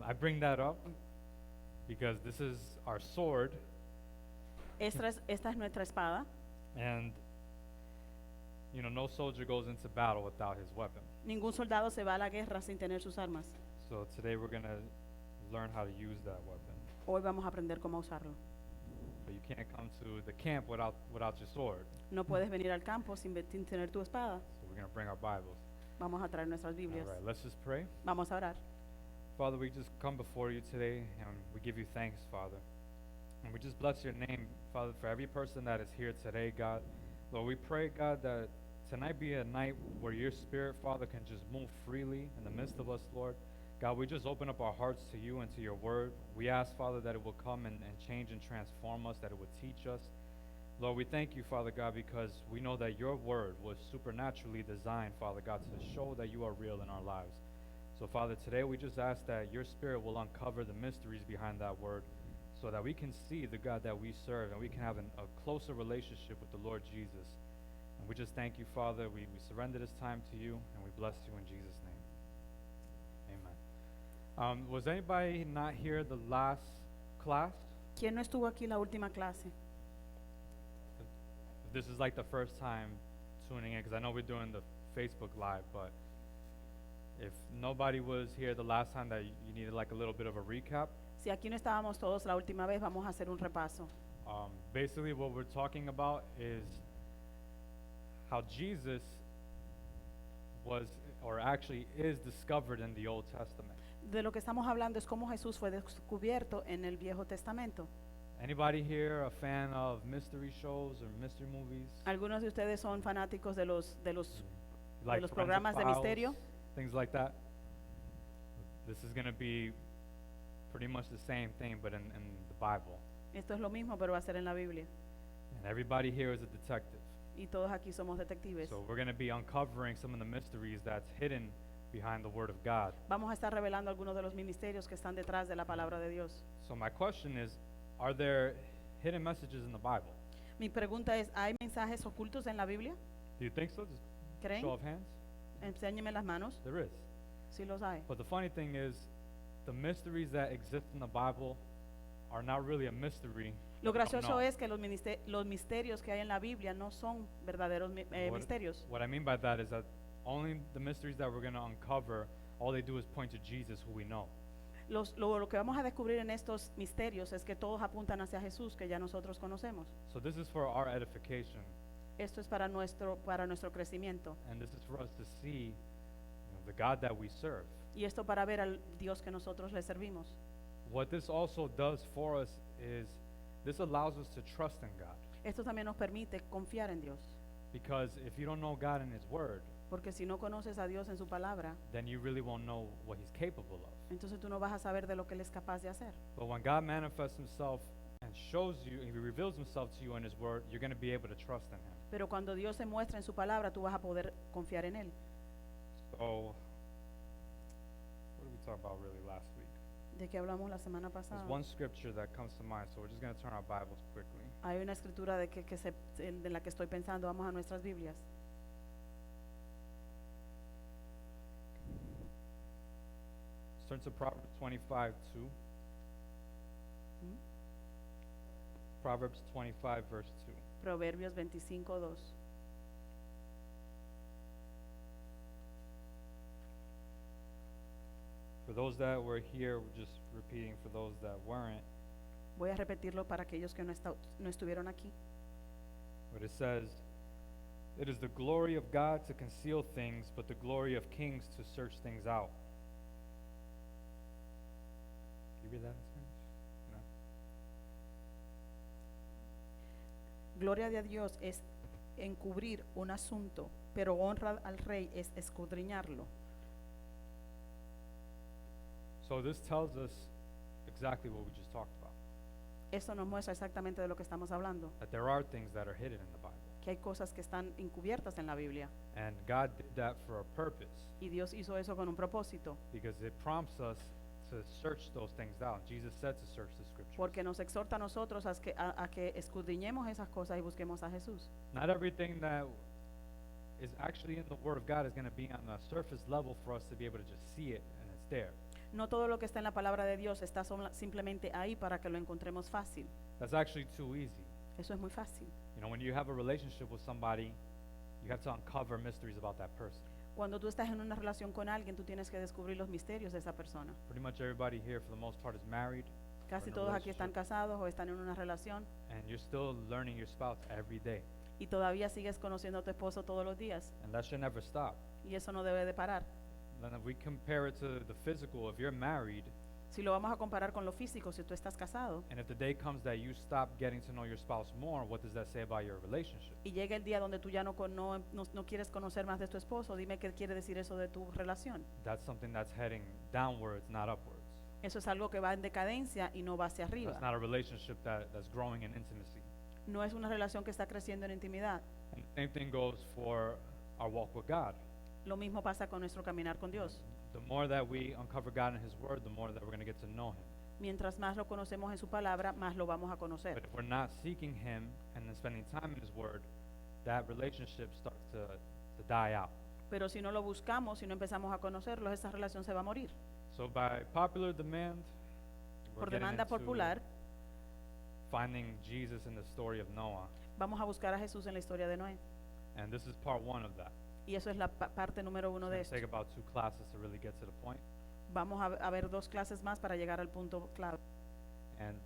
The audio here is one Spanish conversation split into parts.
I bring that up because this is our sword, Esta es nuestra espada. and no soldier goes into battle without his weapon. Ningún soldado se va a la guerra sin tener sus armas. So today we're gonna learn how to use that weapon. Hoy vamos a aprender cómo usarlo. But you can't come to the camp without your sword. No puedes venir al campo sin tener tu espada. So we're gonna bring our Bibles. Vamos a traer nuestras All Biblias. right, let's just pray. Vamos a orar. Father, we just come before you today and we give you thanks, Father. And we just bless your name, Father, for every person that is here today, God. Lord, we pray, God, that tonight be a night where your Spirit, Father, can just move freely in the midst of us, Lord. God, we just open up our hearts to you and to your word. We ask, Father, that it will come and change and transform us, that it would teach us. Lord, we thank you, Father God, because we know that your word was supernaturally designed, Father God, to show that you are real in our lives. So, Father, today we just ask that your Spirit will uncover the mysteries behind that word so that we can see the God that we serve and we can have a closer relationship with the Lord Jesus. And we just thank you, Father. We surrender this time to you and we bless you in Jesus' name. Amen. Was anybody not here the last class? ¿Quién no estuvo aquí la última clase? This is like the first time tuning in because I know we're doing the Facebook Live, but if nobody was here the last time that you needed like a little bit of a recap, Si aquí no estábamos todos la última vez, vamos a hacer un repaso. basically what we're talking about is how Jesus was, or actually is, discovered in the Old Testament. De lo que estamos hablando es cómo Jesús fue descubierto en el Viejo Testamento. Anybody here a fan of mystery shows or mystery movies? Algunos de ustedes son fanáticos de los Like los Forensic programas de Files, misterio. things like that? This is going to be pretty much the same thing, but in the Bible. Esto es lo mismo, pero va a ser en la Biblia. And everybody here is a detective. Y todos aquí somos detectives. So we're going to be uncovering some of the mysteries that's hidden behind the Word of God. Vamos a estar revelando algunos de los ministerios que están detrás de la palabra de Dios. So my question is, are there hidden messages in the Bible? Mi pregunta es, ¿hay mensajes ocultos en la Biblia? Do you think so? Just ¿Creen? show of hands? Enséñeme las manos. There is. Sí los hay. But the funny thing is, the mysteries that exist in the Bible are not really a mystery. Lo that we don't gracioso know. es que los misterios que hay en la Biblia no son verdaderos What- misterios. What I mean by that is that only the mysteries that we're going to uncover, all they do is point to Jesus, who we know. Lo que vamos a descubrir en estos misterios es que todos apuntan hacia Jesús, que ya nosotros conocemos. So this is for our edification, Esto es para nuestro crecimiento. and this is for us to see the God that we serve. Y esto para ver al Dios que nosotros le servimos. What this also does for us is this allows us to trust in God. Esto también nos permite confiar en Dios. Because if you don't know God in His Word, Porque si no conoces a Dios en su palabra, then you really won't know what He's capable of. entonces tú no vas a saber de lo que Él es capaz de hacer. But when God manifests Himself and shows you, He reveals Himself to you in His Word, you're going to be able to trust in Him. Pero cuando Dios se muestra en su palabra, tú vas a poder confiar en Él. So, what did we talk about really last week? ¿De qué hablamos la semana There's pasada? one scripture that comes to mind, so we're just going to turn our Bibles quickly. Hay una escritura de la que estoy pensando. Vamos a nuestras Biblias. Let's turn to Proverbs 25, 2. ¿Mm? Proverbs 25, verse 2. Proverbios 25:2. For those that were here, we're just repeating for those that weren't. Voy a repetirlo para aquellos que no estuvieron aquí. But it says, "It is the glory of God to conceal things, but the glory of kings to search things out." Can you read that in Spanish? No. Gloria de Dios es encubrir un asunto, pero honra al rey es escudriñarlo. So this tells us exactly what we just talked about. Esto nos muestra exactamente de lo que estamos hablando, That there are things that are hidden in the Bible. que hay cosas que están encubiertas en la Biblia. And God did that for a purpose, Y Dios hizo eso con un propósito, because it prompts us to search those things out. Jesus said to search the scriptures. porque nos exhorta a nosotros a que escudriñemos esas cosas y busquemos a Jesús. Not everything that is actually in the Word of God is going to be on the surface level for us to be able to just see it and it's there. No todo lo que está en la palabra de Dios está simplemente ahí para que lo encontremos fácil. That's actually too easy. Eso es muy fácil. You know, when you have a relationship with somebody, you have to uncover mysteries about that person. Cuando tú estás en una relación con alguien, tú tienes que descubrir los misterios de esa persona. Pretty much everybody here, for the most part, is married, Casi in a todos aquí están relationship. casados o están en una relación and you're still learning your spouse every day. y todavía sigues conociendo a tu esposo todos los días. And that should never stop. Y eso no debe de parar. Then if we compare it to the physical, if you're married, Si lo vamos a comparar con lo físico, si tú estás casado and if the day comes that you stop getting to know your spouse more, what does that say about your relationship? y llega el día donde tú ya no quieres conocer más de tu esposo, dime qué quiere decir eso de tu relación. That's something that's heading downwards, not upwards. Eso es algo que va en decadencia y no va hacia arriba. That's not a relationship that's growing in intimacy. No es una relación que está creciendo en intimidad. And the same thing goes for our walk with God. Lo mismo pasa con nuestro caminar con Dios. The more that we uncover God in His Word, the more that we're going to get to know Him. Mientras más lo conocemos en su palabra, más lo vamos a conocer. But if we're not seeking Him and then spending time in His Word, that relationship starts to die out. Pero si no lo buscamos, si no empezamos a conocerlo, esa relación se va a morir. So by popular demand, we're Por getting demanda into popular, finding Jesus in the story of Noah, vamos a buscar a Jesús en la historia de Noé. and this is part one of that. Y eso es la parte número uno de It's esto. going to take about 2 classes to really get to the point. Vamos a ver 2 clases más para llegar al punto clave. And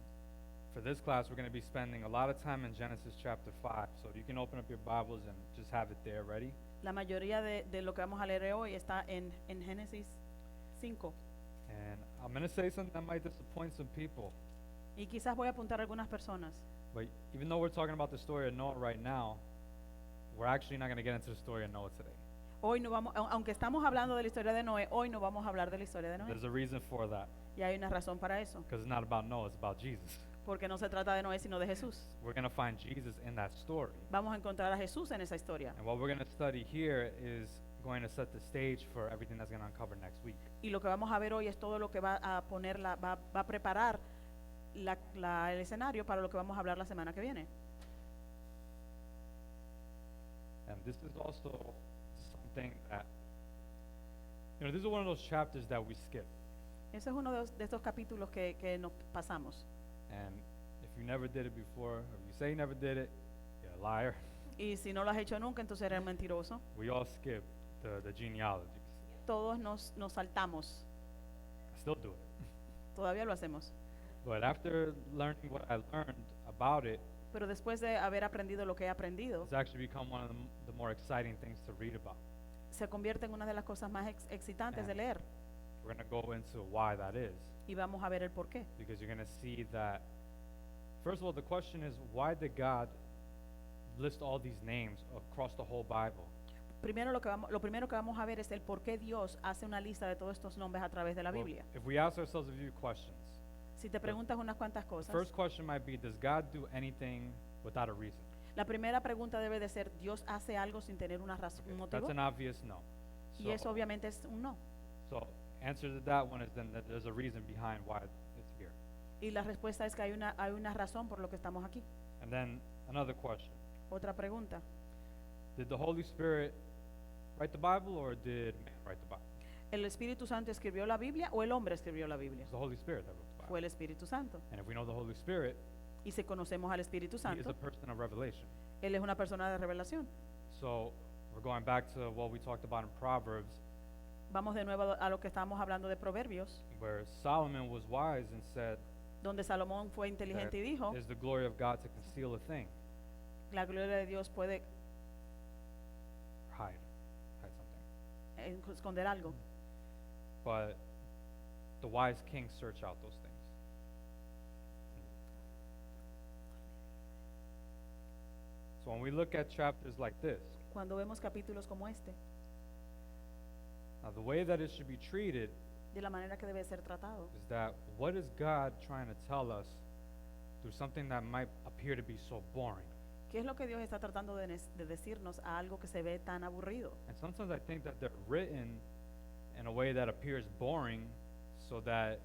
for this class, we're going to be spending a lot of time in Genesis chapter 5. So you can open up your Bibles and just have it there ready. La mayoría de lo que vamos a leer hoy está en Génesis 5. And I'm going to say something that might disappoint some people. Y quizás voy a apuntar a algunas personas. But even though we're talking about the story of Noah right now, we're actually not going to get into the story of Noah today. Hoy no vamos, aunque estamos hablando de la historia de Noé, hoy no vamos a hablar de la historia de Noé. There's a reason for that. Y hay una razón para eso. Because it's not about Noah, it's about Jesus. Porque no se trata de Noé, sino de Jesús. We're going to find Jesus in that story. Vamos a encontrar a Jesús en esa historia. And what we're going to study here is going to set the stage for everything that's going to uncover next week. Y lo que vamos a ver hoy es todo lo que va a poner, va a preparar el escenario para lo que vamos a hablar la semana que viene. And this is also something that, you know, this is one of those chapters that we skip. Ese es uno de estos capítulos que nos pasamos. And if you never did it before, or if you say you never did it, you're a liar. Y si no lo has hecho nunca, entonces eres mentiroso. We all skip the genealogies. Todos nos saltamos. I still do it. Todavía lo hacemos. But after learning what I learned about it, Pero después de haber aprendido lo que he aprendido, it's actually become one of the more exciting things to read about. se convierte en una de las cosas más excitantes de leer. We're going to go into why that is. Y vamos a ver el por qué. Because you're going to see that, first of all, the question is, why did God list all these names across the whole Bible? Lo primero que vamos a ver es el por qué Dios hace una lista de todos estos nombres a través de la Well, Biblia. if we ask ourselves a few questions, Si te preguntas unas cuantas the cosas, first question might be, does God do anything without a reason? la primera pregunta debe de ser, ¿Dios hace algo sin tener una razón, Okay, un that's motivo? an obvious no. Y eso obviamente es un no. So answer to that one is then that there's a reason behind why it's here. Y la respuesta es que hay una razón por lo que estamos aquí. And then another question, Otra pregunta, did the Holy Spirit write the Bible or did man write the Bible? ¿el Espíritu Santo escribió la Biblia o el hombre escribió la Biblia? It's the Holy Spirit that wrote the Fue Bible. el Espíritu Santo. And if we know the Holy Spirit, Y si conocemos al Espíritu he is Santo, a person of revelation. Él es una persona de revelación. So we're going back to what we talked about in Proverbs, Vamos de nuevo a lo que estábamos hablando de Proverbios, where Solomon was wise and said, donde Salomón fue inteligente y dijo, "Is the glory of God to conceal a thing, la gloria de Dios puede hide something?" esconder algo, But the wise kings search out those things. So when we look at chapters like this, cuando vemos capítulos como este, now the way that it should be treated de la manera que debe ser tratado. is that what is God trying to tell us through something that might appear to be so boring? ¿Qué es lo que Dios está tratando de decirnos a algo que se ve tan aburrido? And sometimes I think that they're written in a way that appears boring so that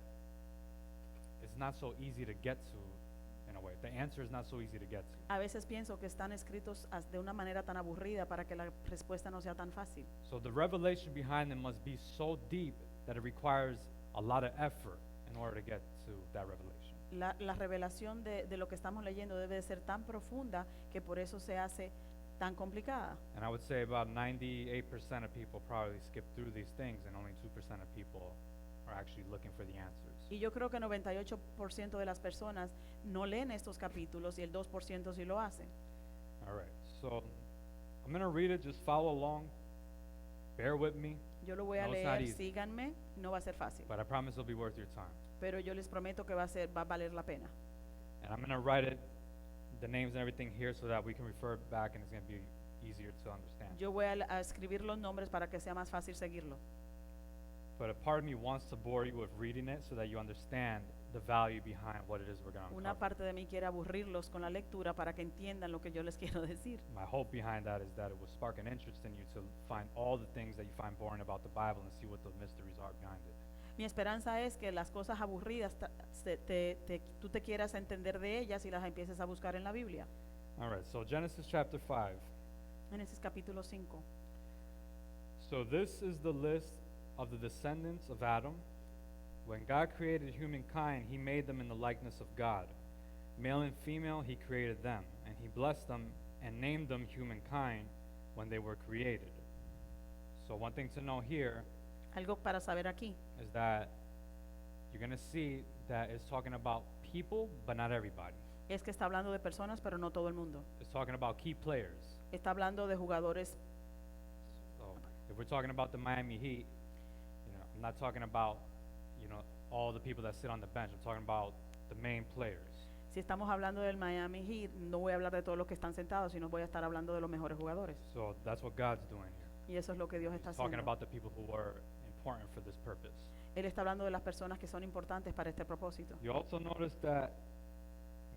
it's not so easy to get to in a way. The answer is not so easy to get to. A veces pienso que están escritos de una manera tan aburrida para que la respuesta no sea tan fácil. So the revelation behind them must be so deep that it requires a lot of effort in order to get to that revelation. La revelación de lo que estamos leyendo debe de ser tan profunda que por eso se hace tan complicada. And I would say about 98% of people probably skip through these things, and only 2% of people are actually looking for the answers. Y yo creo que 98% de las personas no leen estos capítulos y el 2% sí lo hacen. All right, so I'm going to read it. Just follow along. Bear with me, Yo lo voy a No, it's not leer, easy. síganme, no va a ser fácil, but I promise it'll be worth your time. pero yo les prometo que va a valer la pena. And I'm going to write it, the names and everything here, so that we can refer back, and it's going to be easier to understand. Yo voy a escribir los nombres para que sea más fácil seguirlo. But a part of me wants to bore you with reading it so that you understand the value behind what it is we're going to Una uncover. parte de mí quiere aburrirlos con la lectura para que entiendan lo que yo les quiero decir. My hope behind that is that it will spark an interest in you to find all the things that you find boring about the Bible and see what the mysteries are behind it. Mi esperanza es que las cosas aburridas tú te quieras entender de ellas y las empieces a buscar en la Biblia. All right, so Genesis chapter 5. Génesis capítulo 5. So this is the list of the descendants of Adam. When God created humankind, he made them in the likeness of God. Male and female, he created them, and he blessed them and named them humankind when they were created. So one thing to know here Algo para saber aquí is that you're going to see that it's talking about people, but not everybody. es que está hablando de personas, pero no todo el mundo. It's talking about key players. Está hablando de jugadores. So if we're talking about the Miami Heat, I'm not talking about, all the people that sit on the bench. I'm talking about the main players. Si estamos hablando del Miami Heat, no voy a hablar de todos los que están sentados, sino voy a estar hablando de los mejores jugadores. So that's what God's doing here. Y eso es lo que Dios está He's talking haciendo. about the people who were important for this purpose. Él está hablando de las personas que son importantes para este propósito. You also notice that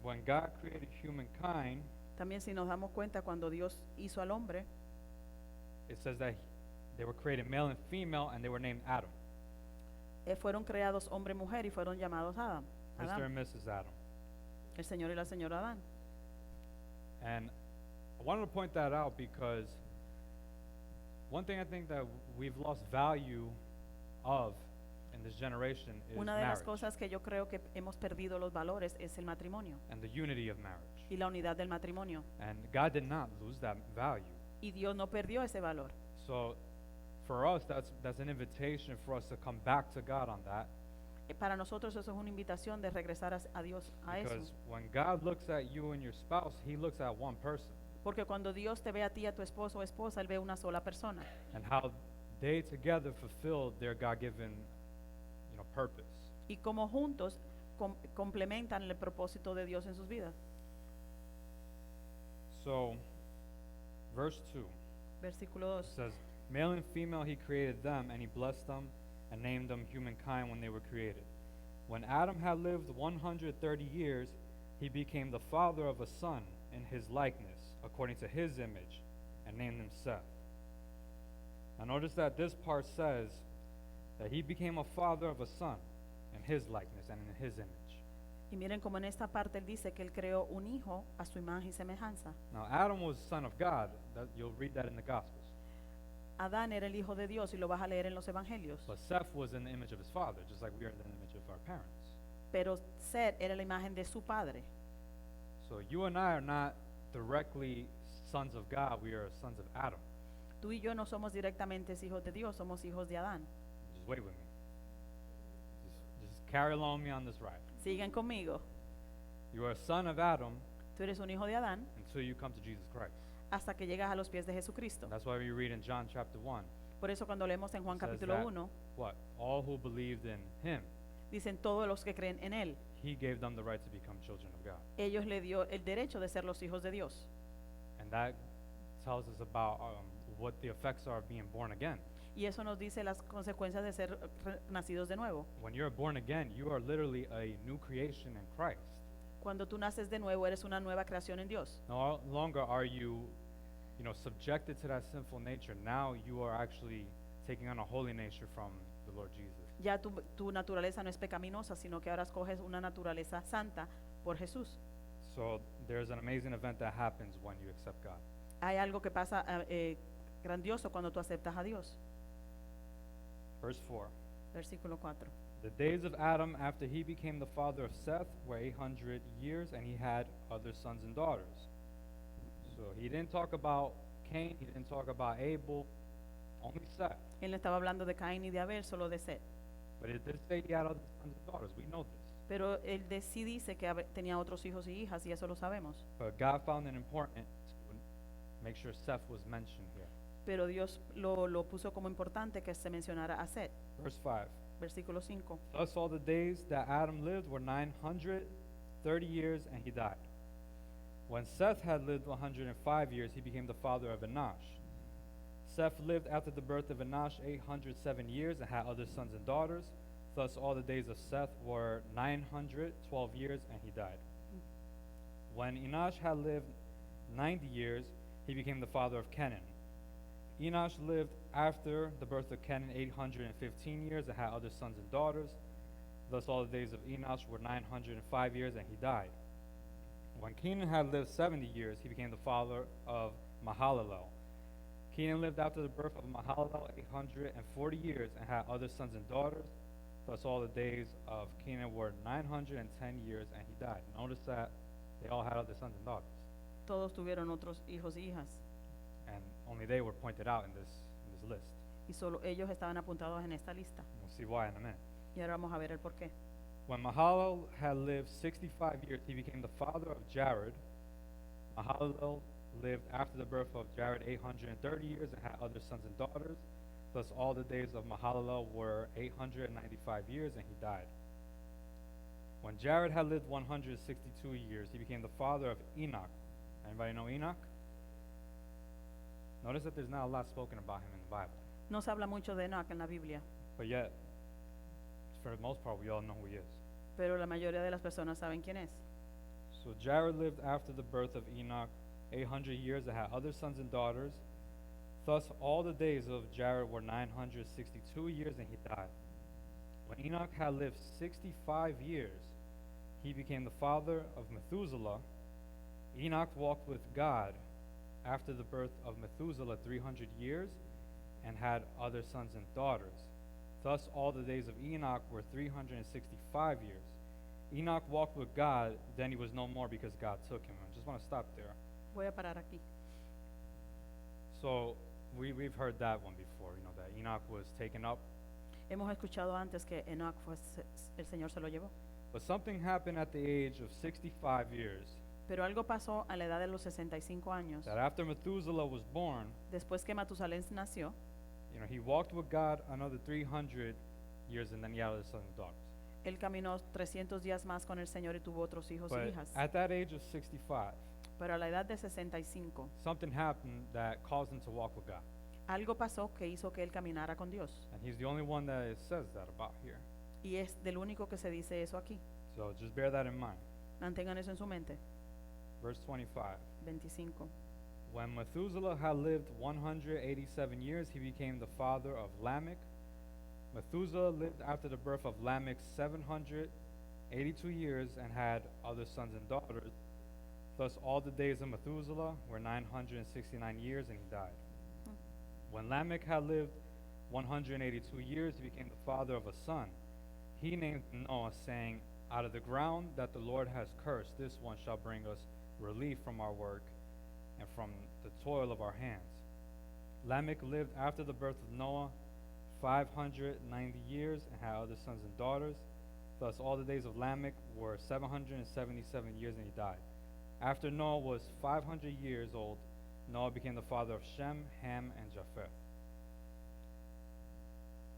when God created humankind, También si nos damos cuenta, cuando Dios hizo al hombre, it says that they were created male and female, and they were named Adam. fueron creados hombre y mujer y fueron llamados Adán. Mr. Adán, and Mrs. Adam. el señor y la señora Adán. And I wanted to point that out because one thing I think that we've lost value of in this generation is Una de las marriage cosas que yo creo que hemos perdido los valores es el matrimonio and the unity of marriage. y la unidad del matrimonio. And God did not lose that value. Y Dios no perdió ese valor. So for us, that's an invitation for us to come back to God on that. Para nosotros eso es una invitación de regresar a Dios a eso. Because when God looks at you and your spouse, he looks at one person Porque cuando Dios te ve a ti, a tu esposo o esposa, Él ve una sola persona. and how they together fulfill their God-given, purpose. Y como juntos complementan el propósito de Dios en sus vidas. So, verse 2 Versículo it 2. says, male and female he created them, and he blessed them and named them humankind when they were created. When Adam had lived 130 years, he became the father of a son in his likeness, according to his image, and named him Seth. Now notice that this part says that he became a father of a son in his likeness and in his image. Y miren como en esta parte Él dice que Él creó un hijo a su imagen y semejanza. Now Adam was son of God. You'll read that in the Gospels. Adán era el hijo de Dios y lo vas a leer en los evangelios. But Seth was in the image of his father, just like we are in the image of our parents. Pero Seth era la imagen de su padre. So you and I are not directly sons of God. We are sons of Adam. Tú y yo no somos directamente hijos de Dios, somos hijos de Adán. Just wait with me. Just carry along with me on this ride. Sigan conmigo. You are a son of Adam Tú eres un hijo de Adán until you come to Jesus Christ. hasta que llegas a los pies de Jesucristo. That's why we read in John chapter 1. Por eso cuando leemos en Juan Says capítulo that 1, What? All who believed in him, dicen todos los que creen en Él. he gave them the right to become children of God. Ellos le dio el derecho de ser los hijos de Dios. And that tells us about what the effects are of being born again. Y eso nos dice las consecuencias de ser nacidos de nuevo. When you're born again, you are literally a new creation in Christ. Cuando tú naces de nuevo, eres una nueva creación en Dios. No longer are you, subjected to that sinful nature. Now you are actually taking on a holy nature from the Lord Jesus. Ya tu naturaleza no es pecaminosa, sino que ahora escoges una naturaleza santa por Jesús. So there's an amazing event that happens when you accept God. Hay algo que pasa grandioso cuando tú aceptas a Dios. Verse 4. Versículo 4. The days of Adam after he became the father of Seth were 800 years, and he had other sons and daughters. So he didn't talk about Cain, he didn't talk about Abel, only Seth. Él no estaba hablando de Caín y de Abel, solo de Set. But it did say he had other sons and daughters. We know this. Pero él sí dice que tenía otros hijos y hijas, y eso lo sabemos. But God found it important to make sure Seth was mentioned here. Pero Dios lo puso como importante que se mencionara a Set. Verse 5. Versículo 5. Thus all the days that Adam lived were 930 years, and he died. When Seth had lived 105 years, he became the father of Enosh. Seth lived after the birth of Enosh 807 years and had other sons and daughters. Thus all the days of Seth were 912 years, and he died. When Enosh had lived 90 years, he became the father of Kenan. Enosh lived after the birth of Kenan 815 years and had other sons and daughters. Thus all the days of Enosh were 905 years, and he died. When Kenan had lived 70 years, he became the father of Mahalalel. Kenan lived after the birth of Mahalalel 840 years and had other sons and daughters. Thus all the days of Kenan were 910 years, and he died. Notice that they all had other sons and daughters, Todos tuvieron otros hijos y hijas, and only they were pointed out in this list. y solo ellos estaban apuntados en esta lista. We'll see why in a minute. Y ahora vamos a ver el porqué. When Mahalalel had lived 65 years, he became the father of Jared. Mahalalel lived after the birth of Jared 830 years and had other sons and daughters. Thus all the days of Mahalalel were 895 years, and he died. When Jared had lived 162 years, he became the father of Enoch. Anybody know Enoch? Notice that there's not a lot spoken about him in the Bible, No se habla mucho de Enoch en la Biblia, but yet, for the most part, we all know who he is. pero la mayoría de las personas saben quién es. So Jared lived after the birth of Enoch 800 years and had other sons and daughters. Thus all the days of Jared were 962 years, and he died. When Enoch had lived 65 years, he became the father of Methuselah. Enoch walked with God after the birth of Methuselah 300 years and had other sons and daughters. Thus all the days of Enoch were 365 years. Enoch walked with God, then he was no more because God took him. I just want to stop there. Voy a parar aquí. So we've heard that one before, that Enoch was taken up. Hemos escuchado antes que Enoch el Señor se lo llevó. But something happened at the age of 65 years, Pero algo pasó a la edad de los 65 años. that after Methuselah was born, Después que Matusalén nació, he walked with God another 300 years, and then he had other sons and daughters. él caminó 300 días más con el Señor y tuvo otros hijos y But hijas. at that age of 65, Pero a la edad de 65, something happened that caused him to walk with God. algo pasó que hizo que él caminara con Dios. And he's the only one that it says that about here. Y es del único que se dice eso aquí. So just bear that in mind. Mantengan eso en su mente. Verse 25. 25. When Methuselah had lived 187 years, he became the father of Lamech. Methuselah lived after the birth of Lamech 782 years and had other sons and daughters. Thus all the days of Methuselah were 969 years, and he died. When Lamech had lived 182 years, he became the father of a son. He named Noah, saying, Out of the ground that the Lord has cursed, this one shall bring us relief from our work and from the toil of our hands. Lamech lived after the birth of Noah 590 years and had other sons and daughters. Thus all the days of Lamech were 777 years, and he died. After Noah was 500 years old, Noah became the father of Shem, Ham, and Japheth.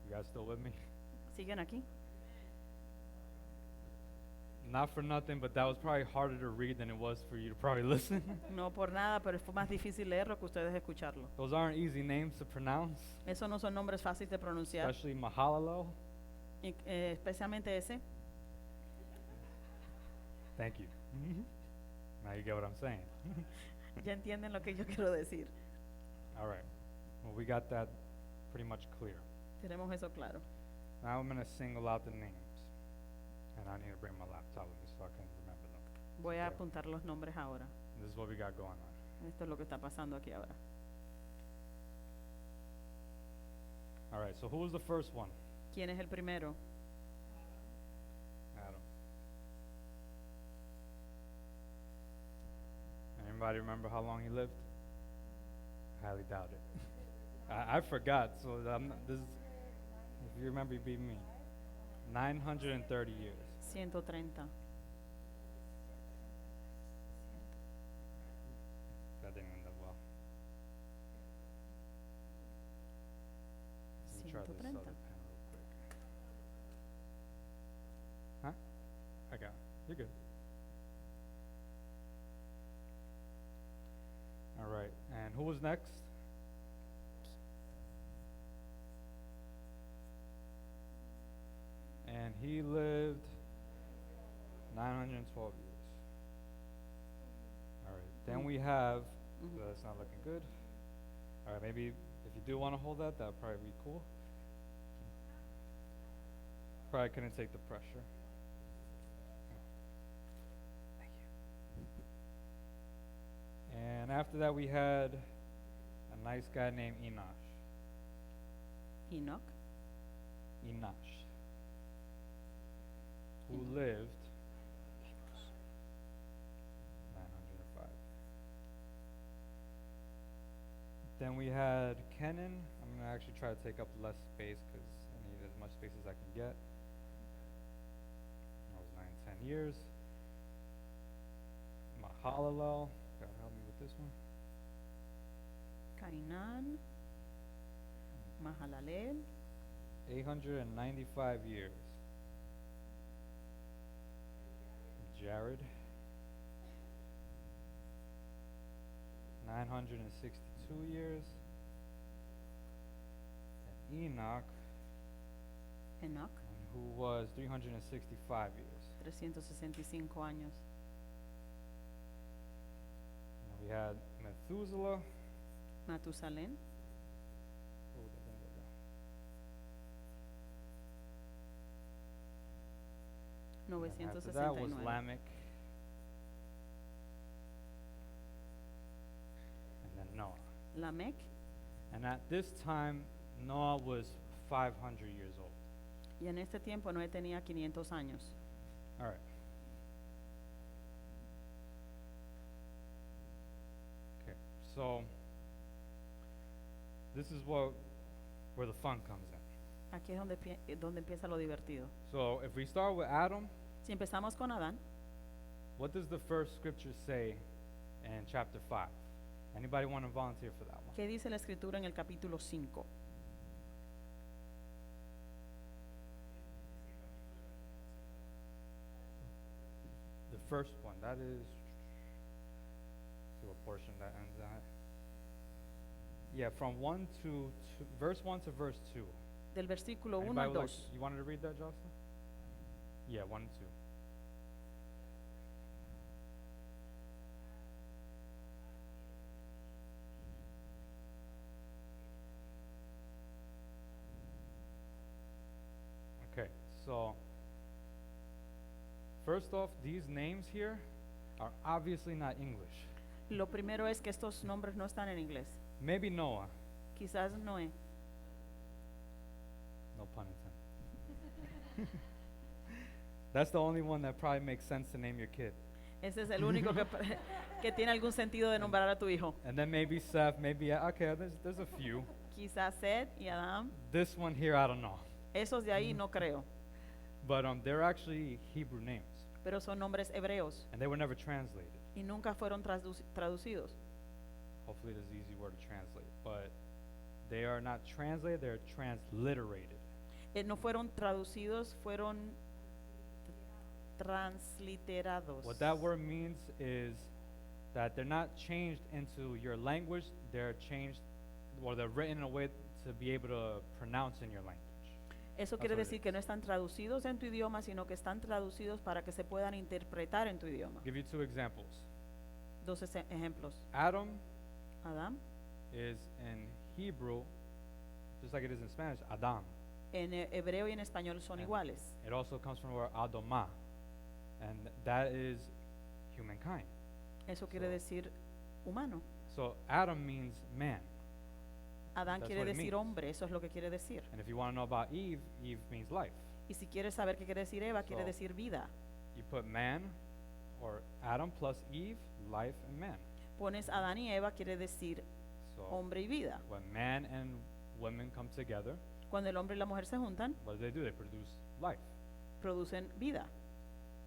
You guys still with me? ¿Siguen aquí? Not for nothing, but that was probably harder to read than it was for you to probably listen. No por nada, pero fue más difícil leerlo que ustedes escucharlo. Those aren't easy names to pronounce, Esos no son nombres fáciles de pronunciar, especially Mahalalel. especialmente ese. Thank you. Now you get what I'm saying. Ya entienden lo que yo quiero decir. All right. Well, we got that pretty much clear. Tenemos eso claro. Now I'm going to single out the names. And I need to bring my laptop with me so I can remember them. Voy a Okay. apuntar los nombres ahora. This is what we got going on. Esto es lo que está pasando aquí ahora. All right, so who was the first one? ¿Quién es el primero? Anybody remember how long he lived? Highly doubt it. I forgot, so this is, if you remember, you beat me. 930 years. 130. That didn't end up well. Let me try this 130. other pen real quick. Huh? I got it. You're good. All right. And who was next? And he lived 912 years. All right. Then we have, Mhm. that's not looking good. All right, maybe if you do want to hold that, that would probably be cool. Probably couldn't take the pressure. Thank you. And after that, we had a nice guy named Enosh. Enoch. Enosh, who Enoch. lived 905. Then we had Kenan. I'm going to actually try to take up less space because I need as much space as I can get. That was 9, 10 years. Mahalalel. God help me with this one. Cainan. Mahalalel. 895 years. Jared. 962 years. And Enoch, Enoch. who was 365 years. 365 años. And we had Methuselah. Matusalén. Oh, that didn't go down. And after that was 969. Lamech. And then Noah. Lamec. And at this time, Noah was 500 years old. Y en este tiempo Noé tenía 500 años. All right. Okay, so this is where the fun comes in. Aquí es donde empieza lo divertido. So if we start with Adam, Si empezamos con Adán, what does the first scripture say in chapter 5? Anybody want to volunteer for that one? ¿qué dice la escritura en el capítulo 5? The first one, that is, see what portion that ends at. Yeah, from verse 1 to verse 2. Del versículo 1 Anybody al would like, 2. you wanted to read that, Jocelyn? Yeah, 1 and 2. Okay, so first off, these names here are obviously not English. Lo primero es que estos nombres no están en inglés. Maybe Noah, Quizás Noé. no pun intended. That's the only one that probably makes sense to name your kid. Ese es el único que tiene algún sentido de nombrar a tu hijo. And then maybe Seth, maybe, okay, there's a few. Quizás Seth y Adán. This one here, I don't know. Esos de ahí no creo. But they're actually Hebrew names, Pero son nombres hebreos and they were never translated. y nunca fueron traducidos. Hopefully this is an easy word to translate. But they are not translated, they're transliterated. No fueron traducidos, fueron transliterados. What that word means is that they're not changed into your language, they're changed, or they're written in a way to be able to pronounce in your language. Eso That's quiere what it decir que no están traducidos en tu idioma, sino que están traducidos para que se puedan interpretar en tu idioma. Give you 2 examples. Dos ejemplos. Adam Adán, is in Hebrew, just like it is in Spanish, Adam. en hebreo y en español son And iguales. It also comes from the word Adoma, and that is humankind. Eso quiere So- decir humano. So Adam means man. Adán That's quiere what it decir means. hombre, eso es lo que quiere decir. And if you want to know about Eve, Eve means life. Y si quieres saber qué quiere decir Eva, quiere So- decir vida. You put man, or Adam plus Eve, life and man. Pones Adán y Eva quiere decir So hombre y vida. when man and women come together, Cuando el hombre y la mujer se juntan, what do? They produce life. producen vida.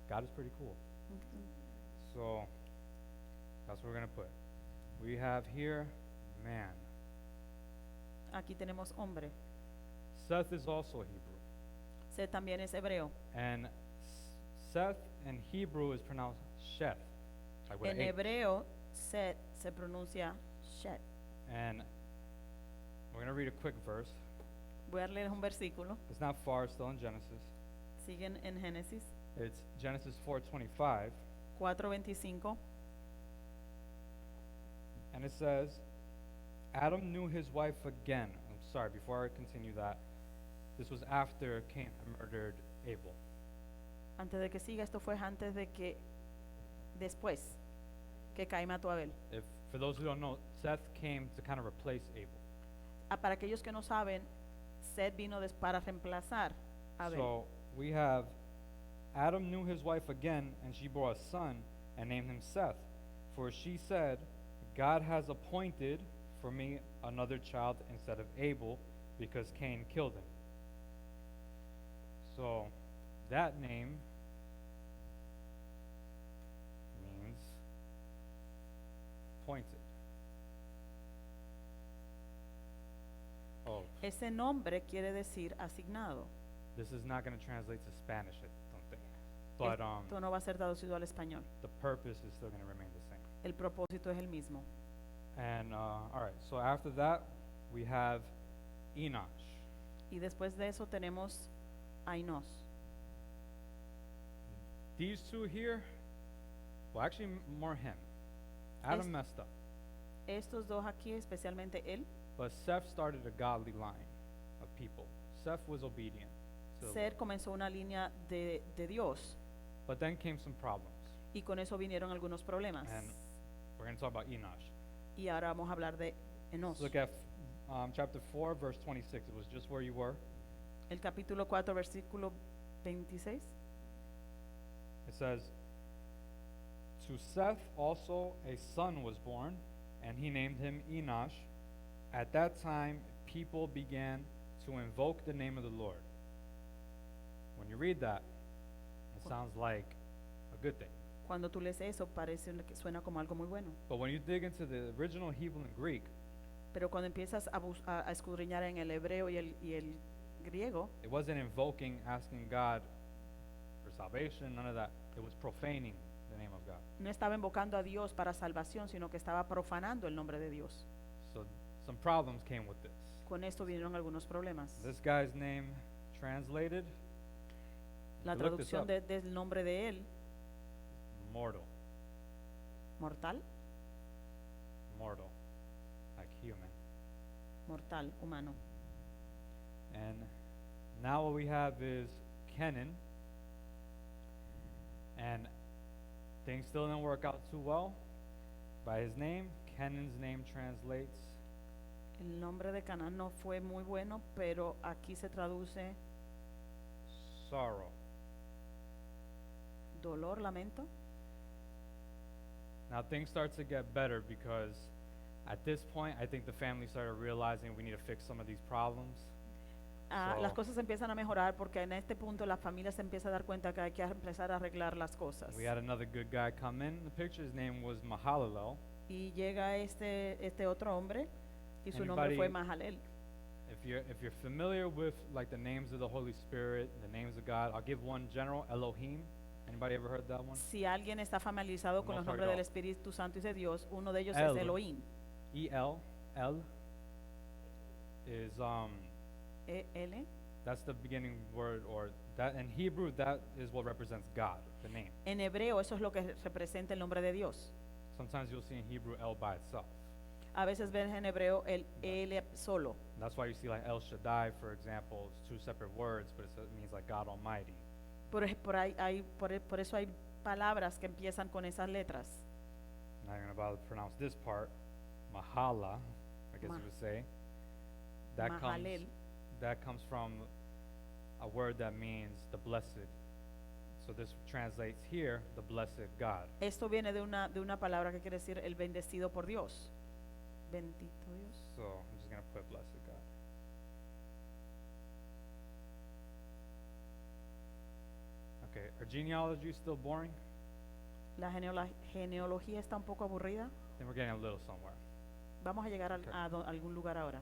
God is pretty cool. So that's what we're gonna put. We have here man. Aquí tenemos hombre. Seth is also Hebrew, Seth también es hebreo. and Seth in Hebrew is pronounced Sheth, like with En an H. hebreo, Seth se pronuncia Shet. And we're gonna read a quick verse. Voy a leer un versículo. It's not far, it's still in Genesis. Siguen en Génesis It's Genesis 4:25, 4:25. and it says, Adam knew his wife again. I'm sorry, before I continue that, this was after Cain had murdered Abel. Antes de que siga, esto fue antes de que, después que Caín mató a Abel. If for those who don't know, Seth came to kind of replace Abel. Para aquellos que no saben, Seth vino para reemplazar a Abel. So we have Adam knew his wife again, and she bore a son and named him Seth. For she said, God has appointed for me another child instead of Abel, because Cain killed him. So that name means appointed. Oh, Ese nombre quiere decir asignado. this is not going to translate to Spanish, I don't think. But Esto no va a ser traducido al español. the purpose is still going to remain the same. El propósito es el mismo. And all right, so after that, we have Enosh. Y después de eso tenemos a Enos. These two here, well, actually more him. Adam Es- messed up, Estos dos aquí, especialmente él, but Seth started a godly line of people. Seth was obedient. to the Lord. Ser comenzó una línea de Dios But then came some problems, y con eso vinieron algunos problemas. and we're going to talk about Enosh. Y ahora vamos a hablar de Enos. Look at chapter 4, verse 26. It was just where you were. El capítulo 4, versículo 26. It says, To Seth also a son was born, and he named him Enosh. At that time, people began to invoke the name of the Lord. When you read that, it sounds like a good thing. Cuando tú lees eso, parece que suena como algo muy bueno. But when you dig into the original Hebrew and Greek, Pero cuando empiezas a escudriñar en el hebreo y el griego, it wasn't invoking, asking God for salvation, none of that. It was profaning the name of God. no estaba invocando a Dios para salvación, sino que estaba profanando el nombre de Dios. So some problems came with this. Con esto vinieron algunos problemas. This guy's name translated, La look this traducción up. del nombre de él, mortal. mortal, Mortal, like human. mortal, humano. And now what we have is Kenan, and things still didn't work out too well. By his name, Kenan's name translates El nombre de Canaán no fue muy bueno, pero aquí se traduce sorrow. dolor, lamento. Now things start to get better because at this point, I think the family started realizing we need to fix some of these problems. Las So- cosas empiezan a mejorar porque en este punto la familia se empieza a dar cuenta que hay que empezar a arreglar las cosas. We had another good guy come in the picture. His name was Mahalalel. Y llega este otro hombre y su nombre fue Anybody- Mahalel. If you're familiar with like the names of the Holy Spirit, the names of God, I'll give one general, Elohim. Anybody ever heard that one? Si alguien está familiarizado con los Most nombres are del no. Espíritu Santo y de Dios, uno de ellos es El. Elohim. El is E-L. that's the beginning word, or that in Hebrew that is what represents God, the name. En hebreo eso es lo que representa el nombre de Dios. Sometimes you'll see in Hebrew El by itself. A veces ves en hebreo el El solo. That's why you see like El Shaddai, for example, it's two separate words, but it means like God Almighty. Por eso hay palabras que empiezan con esas letras. I'm not gonna bother to pronounce this part. Mahala, I guess Ma- you would say. That Mahalel. comes from a word that means the blessed. So this translates here, the blessed God. Esto viene de una palabra que quiere decir el bendecido por Dios. Bendito Dios. So I'm just going to put blessed God. Okay, are genealogy still boring? La genealogía está un poco aburrida. Then we're getting a little somewhere. Vamos a llegar Okay. a algún lugar ahora.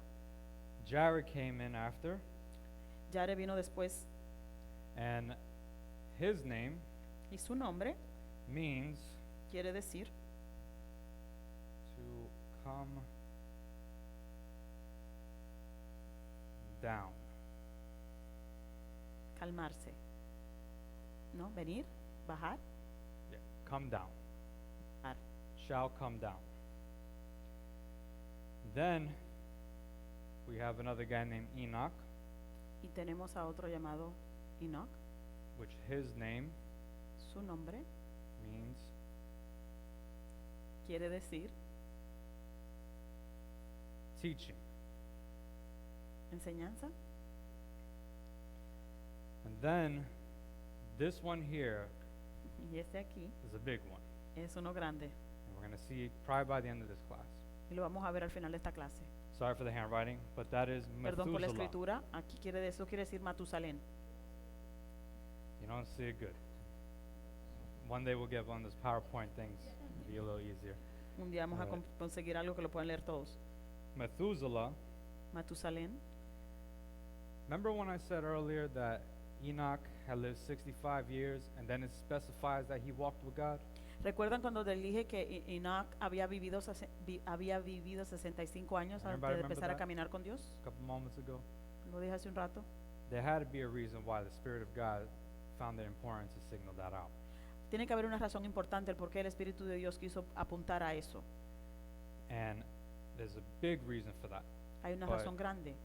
Jared came in after, Yare vino después and his name y su nombre means quiere decir to come down. calmarse. ¿No? Venir, bajar, Yeah, come down. bajar. Shall come down. Then we have another guy named Enoch, Y tenemos a otro llamado Enoch. which his name Su nombre means quiere decir teaching. enseñanza. And then this one here Y este aquí is a big one. es uno grande. And we're going to see probably by the end of this class. Y lo vamos a ver al final de esta clase. Sorry for the handwriting, but that is Perdón por la Methuselah. escritura. Aquí eso quiere decir Matusalén. You don't see it good. One day we'll get one of those PowerPoint things. It'll be a little easier. Un día vamos a Alright. conseguir algo que lo puedan leer todos. Methuselah. Matusalén. Remember when I said earlier that Enoch had lived 65 years and then it specifies that he walked with God? ¿Recuerdan cuando les dije que Enoch había vivido 65 años antes Everybody de remember empezar a that? caminar con Dios? A couple moments ago. Lo dije hace un rato. There had to be a reason why the Spirit of God found it important to signal that out. Tiene que haber una razón importante el por qué el Espíritu de Dios quiso apuntar a eso. And there's a big reason for that. Hay una But- razón grande.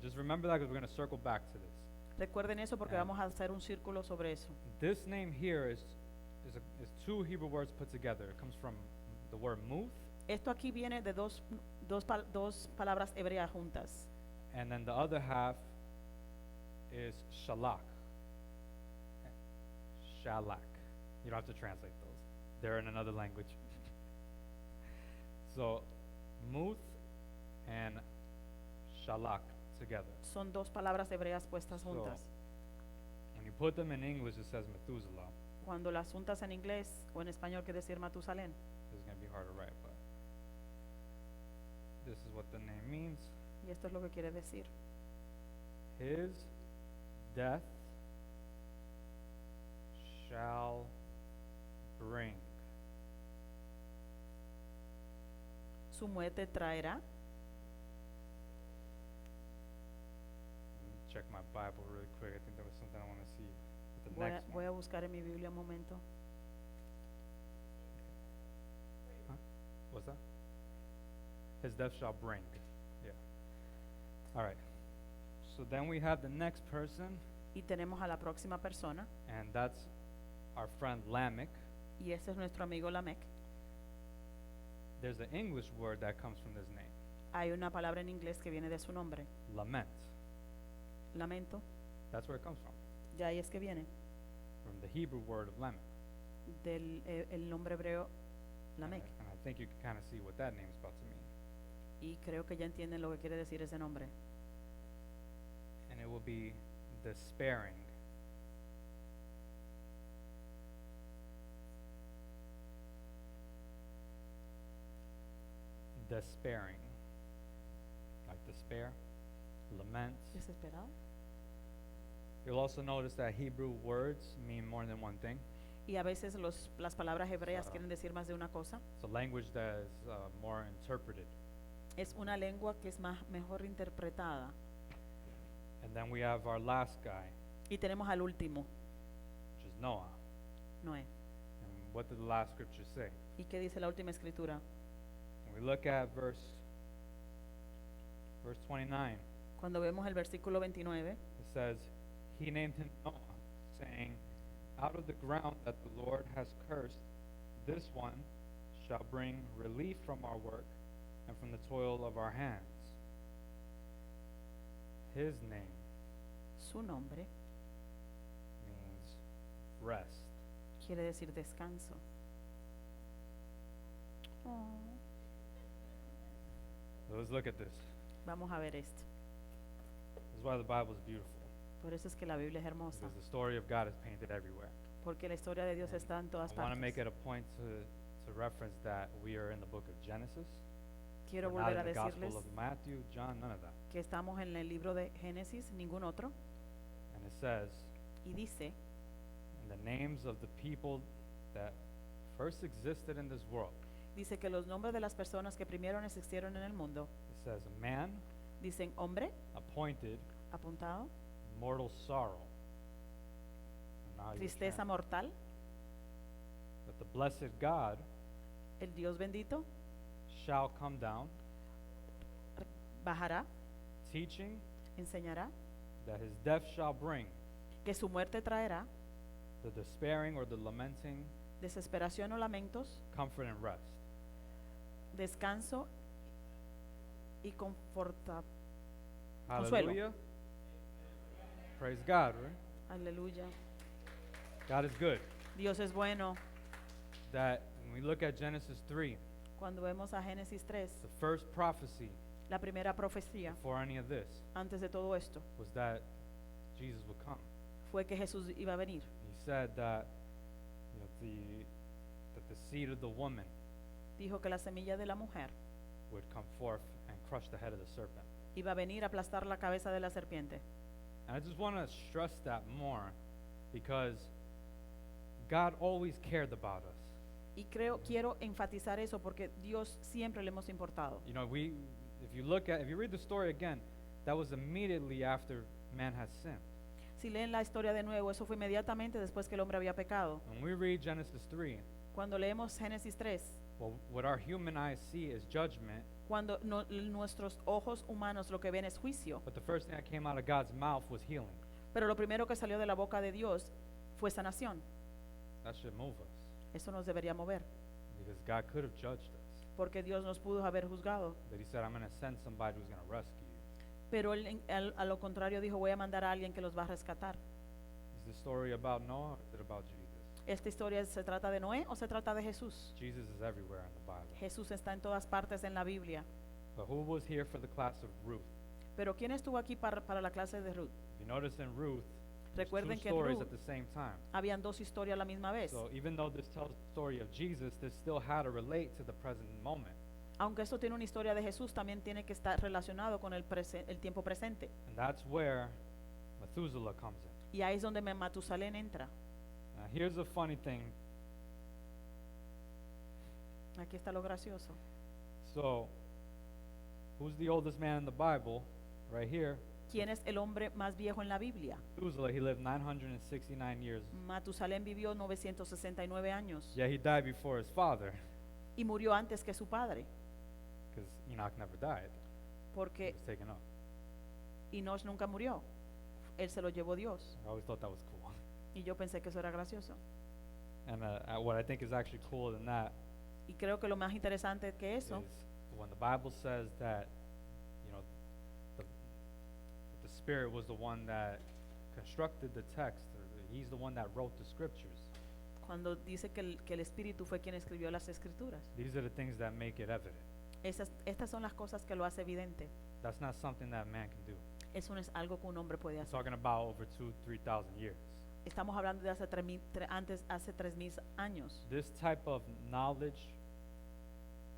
Just remember that because we're going to circle back to this. Recuerden eso porque And- vamos a hacer un círculo sobre eso. This name here is two Hebrew words put together. It comes from the word muth, Esto aquí viene de dos palabras hebreas juntas. and then the other half is shalak. Shalak. You don't have to translate those. They're in another language. So, muth and shalak together. Son dos palabras hebreas puestas So- juntas. When you put them in English, it says Methuselah. Cuando las juntas en inglés o en español quiere decir Matusalén. This is going to be hard to write, but this is what the name means. Y esto es lo que quiere decir. His death shall bring. Su muerte traerá. Let me check my Bible really quick. I think there was something I want to see with the next Voy a one. buscar en mi Biblia un momento. What's that? His death shall bring. Yeah. All right. So then we have the next person, Y tenemos a la próxima persona. and that's our friend Lamech. Y ese es nuestro amigo Lamec. There's an English word that comes from this name, Hay una palabra en inglés que viene de su nombre. lament. Lamento. That's where it comes from, De ahí es que viene. from the Hebrew word of Lamech. Del el nombre hebreo And Lamec. I think you can kind of see what that name is about to mean. Y creo que ya entienden lo que quiere decir ese nombre. And it will be despairing. Despairing. Like despair, lament. Desesperado. You'll also notice that Hebrew words mean more than one thing. Y a veces las palabras hebreas Ah. quieren decir más de una cosa. It's a language that is more interpreted. Es una lengua que es mejor interpretada. And then we have our last guy, Y tenemos al último, which is Noah. Noé. And what did the last scripture say? ¿Y qué dice la última escritura? When we look at verse 29, Cuando vemos el versículo 29, it says, He named him Noah, saying, Out of the ground that the Lord has cursed, this one shall bring relief from our work and from the toil of our hands. His name su nombre means rest. quiere decir descanso. Oh. So let's look at this. Vamos a ver esto. This is why the Bible is beautiful. Por eso es que la Biblia es hermosa, Because the story of God is painted everywhere. porque la historia de Dios And está en todas I want to make partes. it a point to reference that we are in the book of Genesis. Quiero We're not volver a in the Gospel decirles of Matthew, John, none of that. que estamos en el libro de Génesis, ningún otro, And it says, y dice, and the names of the people that first existed in this world. dice que los nombres de las personas que primero existieron en el mundo, It says, a man dicen hombre, appointed apuntado, mortal sorrow. And now you tristeza understand. mortal, That the blessed God el Dios bendito shall come down, bajará, teaching enseñará, that his death shall bring que su muerte traerá the despairing or the lamenting desesperación o lamentos, comfort and rest. descanso y conforta. Consuelo. Hallelujah. Praise God, right? Aleluya. God is good. Dios es bueno. That when we look at Genesis 3, Cuando vemos a Génesis 3, the first prophecy la primera profecía before any of this antes de todo esto was that Jesus would come. fue que Jesús iba a venir. He said that that the seed of the woman Dijo que la semilla de la mujer would come forth and crush the head of the serpent. iba a venir a aplastar la cabeza de la serpiente. And I just want to stress that more because God always cared about us. Y quiero enfatizar eso porque Dios siempre le hemos importado. You know, if you read the story again, that was immediately after man had sinned. Si leen la historia de nuevo, eso fue inmediatamente después que el hombre había pecado. When we read Genesis 3, Cuando leemos Génesis 3, well, what our human eyes see is judgment, cuando nuestros ojos humanos lo que ven es juicio, but the first thing that came out of God's mouth was healing. pero lo primero que salió de la boca de Dios fue sanación. That should move us Eso nos debería mover, because God could have judged us. porque Dios nos pudo haber juzgado, But he said, I'm going to send somebody who's going to rescue you. pero a lo contrario dijo, voy a mandar a alguien que los va a rescatar. Is this story about Noah or is it about Jesus? ¿Esta historia se trata de Noé o se trata de Jesús? Jesus is everywhere in the Bible. Jesús está en todas partes en la Biblia. But who was here for the class of Ruth? Pero ¿quién estuvo aquí para la clase de Ruth? If you notice in Ruth, there's two Recuerden que en stories Ruth at the same time. habían dos historias a la misma vez. So even though this tells the story of Jesus, this still had to relate to the present moment. Aunque esto tiene una historia de Jesús, también tiene que estar relacionado con el tiempo presente. And that's where Methuselah comes in. Y ahí es donde Matusalén entra. Now here's a funny thing. Aquí está lo gracioso. So, who's the oldest man in the Bible? Right here. ¿Quién es el hombre más viejo en la Biblia? Methuselah, he lived 969 years. Matusalén vivió 969 años Yeah, he died before his father, y murió antes que su padre, because Enoch never died. He porque was taken up. Enoch nunca murió. Él se lo llevó Dios. I always thought that was cool. Y yo pensé que eso era gracioso. And what I think is actually cooler than that Y creo que lo más interesante que eso, is when the Bible says that, you know, the Spirit was the one that constructed the text, or he's the one that wrote the scriptures. cuando dice que el Espíritu fue quien escribió las Escrituras. These are the things that make it evident. Estas son las cosas que lo hace evidente. That's not something that man can do. Eso no es algo que un hombre puede We're hacer. talking about over 2,000-3,000 years. Estamos hablando de hace 3,000 años. This type of knowledge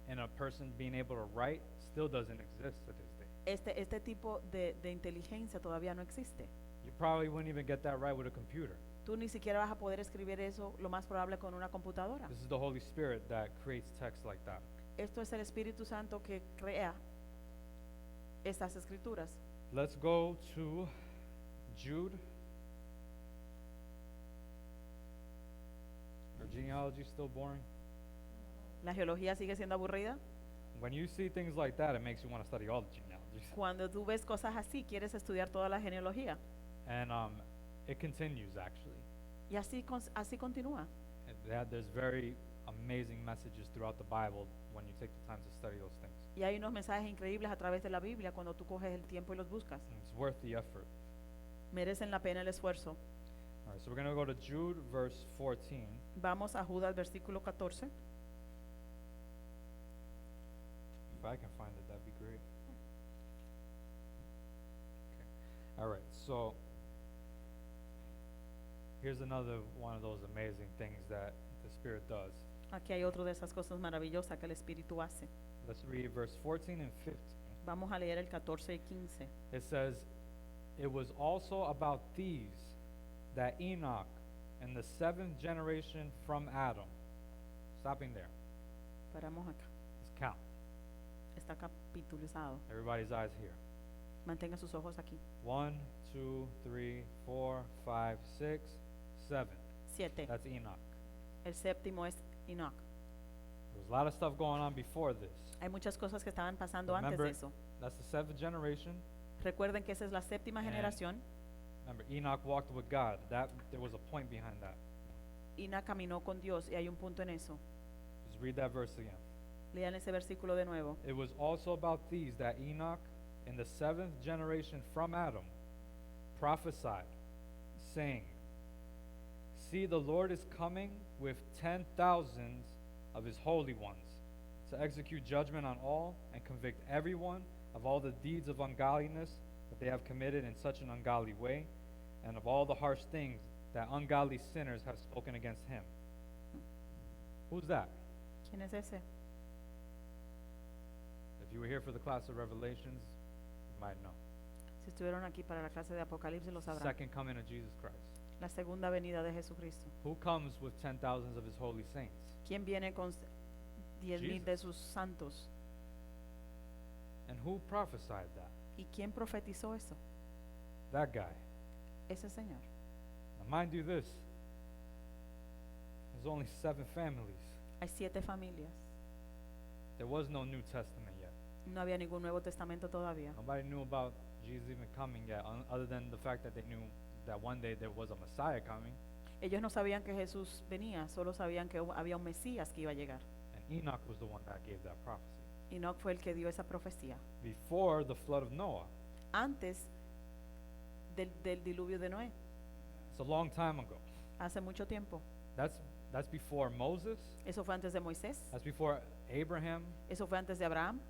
in a person being able to write still doesn't exist to this day. Este tipo de inteligencia todavía no existe. You probably wouldn't even get that right with a computer. Tú ni siquiera vas a poder escribir eso, lo más probable, con una computadora. This is the Holy Spirit that creates text like that. Esto es el Espíritu Santo que crea estas escrituras. Let's go to Jude. Are genealogy still boring? La geología sigue siendo aburrida. When you see things like that, it makes you want to study all the genealogies. Cuando tú ves cosas así, quieres estudiar toda la genealogía. And it continues actually. Y así continúa. There's very amazing messages throughout the Bible when you take the time to study those things. Y hay unos mensajes increíbles a través de la Biblia cuando tú coges el tiempo y los buscas. And it's worth the effort. Merecen la pena el esfuerzo. All right, so we're going to go to Jude, verse 14. Vamos a Judas, versículo 14. If I can find it, that'd be great. Okay. All right, so here's another one of those amazing things that the Spirit does. Aquí hay otro de esas cosas maravillosas que el Espíritu hace. Let's read verse 14 and 15. Vamos a leer el 14 y 15. It says, "It was also about these that Enoch in the seventh generation from Adam." Stopping there. Paramos acá. Let's count. Está capitulizado. Everybody's eyes here. Mantenga sus ojos aquí. 1, 2, 3, 4, 5, 6, 7. 7. That's Enoch. El séptimo es Enoch. There was a lot of stuff going on before this. Hay muchas cosas que estaban pasando antes Remember, de eso. that's the seventh generation. Recuerden que esa es la séptima And generación. Remember, Enoch walked with God. There was a point behind that. Enoch caminó con Dios y hay un punto en eso. Just read that verse again. Lean ese versículo de nuevo. It was also about these that Enoch, in the seventh generation from Adam, prophesied, saying, "See, the Lord is coming with 10,000s of his holy ones, to execute judgment on all and convict everyone of all the deeds of ungodliness that they have committed in such an ungodly way, and of all the harsh things that ungodly sinners have spoken against him." Who's that? ¿Quién es ese? If you were here for the class of Revelations, you might know. Si estuvieron aquí para la clase de Apocalipsis lo sabrán. Second coming of Jesus Christ. La segunda venida de Jesucristo. Who comes with 10,000s of his holy saints? ¿Quién viene con 10,000 de Jesus. sus santos? And who prophesied that? ¿Y quién profetizó eso? That guy. Ese Señor. Now mind you this, there's only 7 families. Hay 7 familias. There was no New Testament yet. No había ningún Nuevo Testamento todavía. Nobody knew about Jesus even coming yet, other than the fact that they knew that one day there was a Messiah coming. Ellos no sabían que Jesús venía, solo sabían que había un Mesías que iba a llegar. And Enoch was the one that gave that prophecy. Enoch fue el que dio esa profecía. Before the flood of Noah. Antes del diluvio de Noé, It's a long time ago. hace mucho tiempo. That's before Moses. Eso fue antes de Moisés. That's before Abraham. Eso fue antes de Abraham.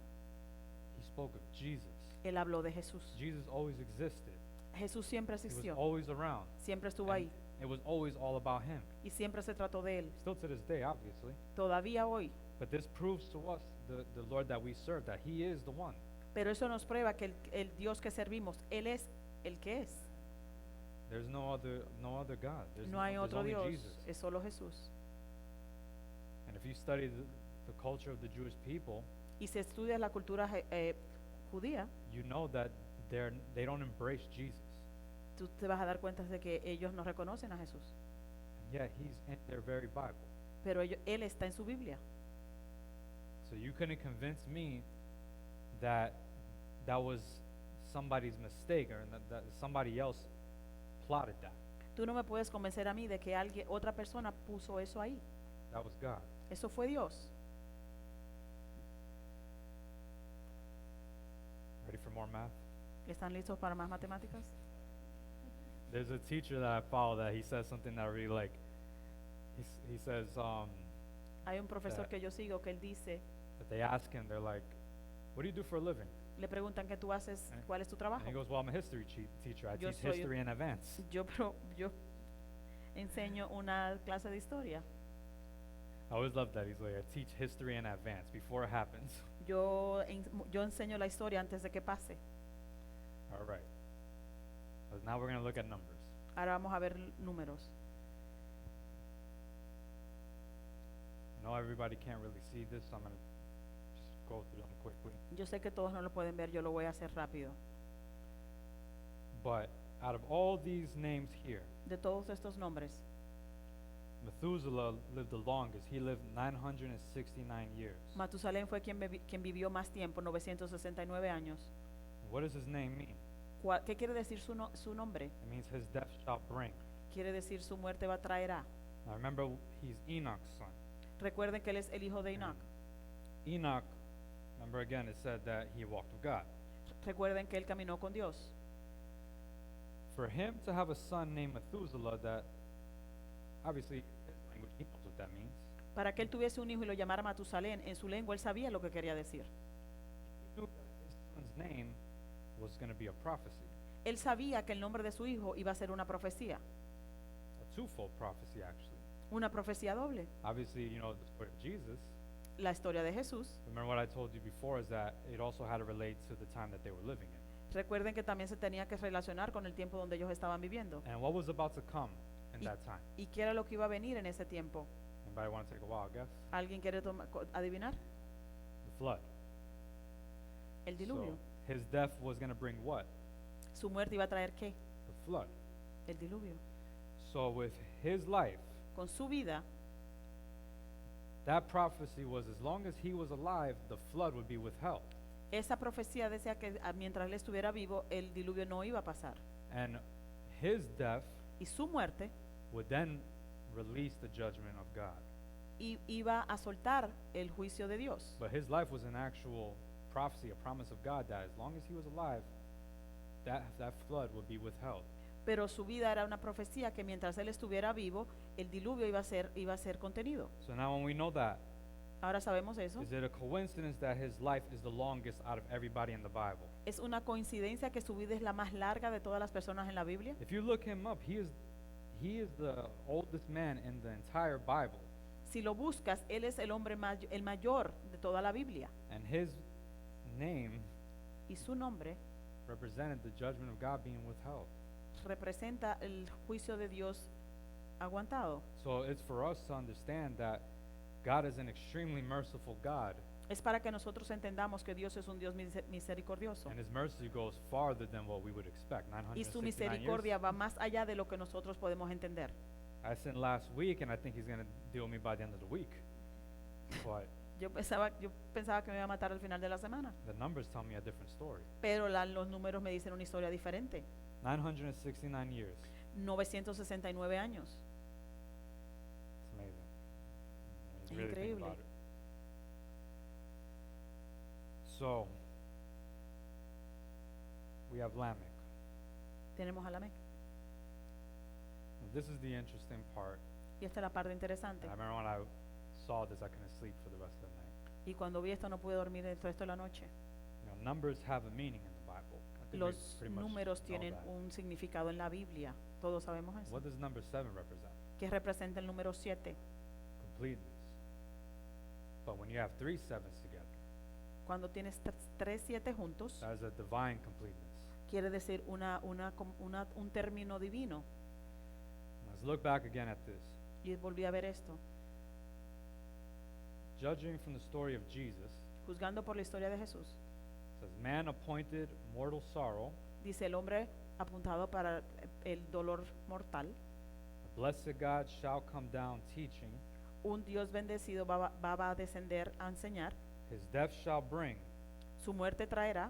He spoke of Jesus. Él habló de Jesús. Jesus always existed. Jesús siempre He was existió. always around. Siempre estuvo And ahí. it was always all about him. Y siempre se trató de él. Still to this day, obviously. Todavía hoy. But this proves to us the Lord that we serve, that he is the one. Pero eso nos prueba que el Dios que servimos, Él es el que es. There's no other God. No hay there's otro only Dios, Jesus. es solo Jesús. And if you study the culture of the Jewish people, Y si estudias la cultura judía, you know that they don't embrace Jesus. tú te vas a dar cuenta de que ellos no reconocen a Jesús. And yet he's in their very Bible. Pero Él está en su Biblia. So you couldn't convince me that was somebody's mistake or that somebody else plotted that. Tú no me puedes convencer a mí de que otra persona puso eso ahí. That was God. Eso fue Dios. Ready for more math? ¿Están listos para más matemáticas? There's a teacher that I follow that he says something that I really like. He says Hay un profesor that- que yo sigo que él dice, that they ask him, they're like, "What do you do for a living?" le preguntan qué tú haces, And- cuál es tu And trabajo. he goes, "Well, I'm a history teacher. I Yo teach soy- history in advance." Yo enseño una clase de historia. I always love that. He's like, "I teach history in advance before it happens." Yo enseño la historia antes de que pase. All right. So now we're going to look at numbers. Ahora vamos a ver números. I know everybody can't really see this, so I'm going to just go through them quickly. Yo sé que todos no lo pueden ver, yo lo voy a hacer rápido. But out of all these names here, De todos estos nombres, Methuselah lived the longest. He lived 969 years. Matusalén fue quien vivió más tiempo, 969 años. What does his name mean? ¿Qué quiere decir su nombre? It means his death shall bring. Quiere decir su muerte va a traerá. Now remember, he's Enoch's son. Recuerden que él es el hijo de Enoch. Enoch, remember again, it said that he walked with God. Recuerden que él caminó con Dios. for him to have a son named Methuselah, that obviously his language, he knows what that means. Para que él tuviese un hijo y lo llamara Matusalén, en su lengua él sabía lo que quería decir. He knew that his son's name was going to be a prophecy, Él sabía que el nombre de su hijo iba a ser una profecía actually. una profecía doble. Obviously, you know the story of Jesus. La historia de Jesús. Remember what I told you before is that it also had to relate to the time that they were living in. Recuerden que también se tenía que relacionar con el tiempo donde ellos estaban viviendo. And what was about to come in Y, that time? y qué era lo que iba a venir en ese tiempo. Anybody want to take a wild guess? ¿Alguien quiere adivinar? The flood. El diluvio. So his death was going to bring what? Su muerte iba a traer qué? The flood. El diluvio. So with his life, Con su vida, that prophecy was as long as he was alive, the flood would be withheld. esa profecía decía que mientras él estuviera vivo, el diluvio no iba a pasar. And his death Y su muerte would then release the judgment of God. iba a soltar el juicio de Dios. But his life was an actual prophecy, a promise of God that as long as he was alive, that flood would be withheld. Pero su vida era una profecía que mientras él estuviera vivo, el diluvio iba a ser contenido. So now when we know that, Ahora sabemos eso. is it a coincidence that his life is the longest out of everybody in the Bible? Es una coincidencia que su vida es la más larga de todas las personas en la Biblia. If you look him up, he is the oldest man in the entire Bible. Si lo buscas, él es el hombre el mayor de toda la Biblia. And his name Y su nombre represented the judgment of God being withheld. representa el juicio de Dios aguantado. So it's for us to understand that God is an extremely merciful God, Es para que nosotros entendamos que Dios es un Dios misericordioso. and his mercy goes farther than what we would expect. Y su 969 misericordia years. va más allá de lo que nosotros podemos entender. I sinned last week, and I think he's going to deal with me by the end of the week. But Yo pensaba que me iba a matar al final de la semana, the numbers tell me a different story. pero los números me dicen una historia diferente. 969 years. 969 años. It's amazing. When Es you really think increíble. about it. So, we have Lamech. Tenemos a Lamec. This is the interesting part. Y esta es la parte interesante. I remember when I saw this, I couldn't sleep for the rest of the night. Y cuando vi esto no pude dormir el resto de la noche. You know, numbers have a meaning in the Bible. I think we Los pretty much números know tienen that. un significado en la Biblia. Todos sabemos eso. What does number 7 represent? ¿Qué representa el número 7? Completeness. But when you have 3 sevens together, Cuando tienes 3 7 juntos, that is a divine completeness. quiere decir un término divino. Let's look back again at this. Y volví a ver esto. Judging from the story of Jesus, Juzgando por la historia de Jesús, it says, man appointed mortal sorrow, dice el hombre apuntado para el dolor mortal. a blessed God shall come down teaching, Un Dios bendecido va a descender a enseñar. his death shall bring, Su muerte traerá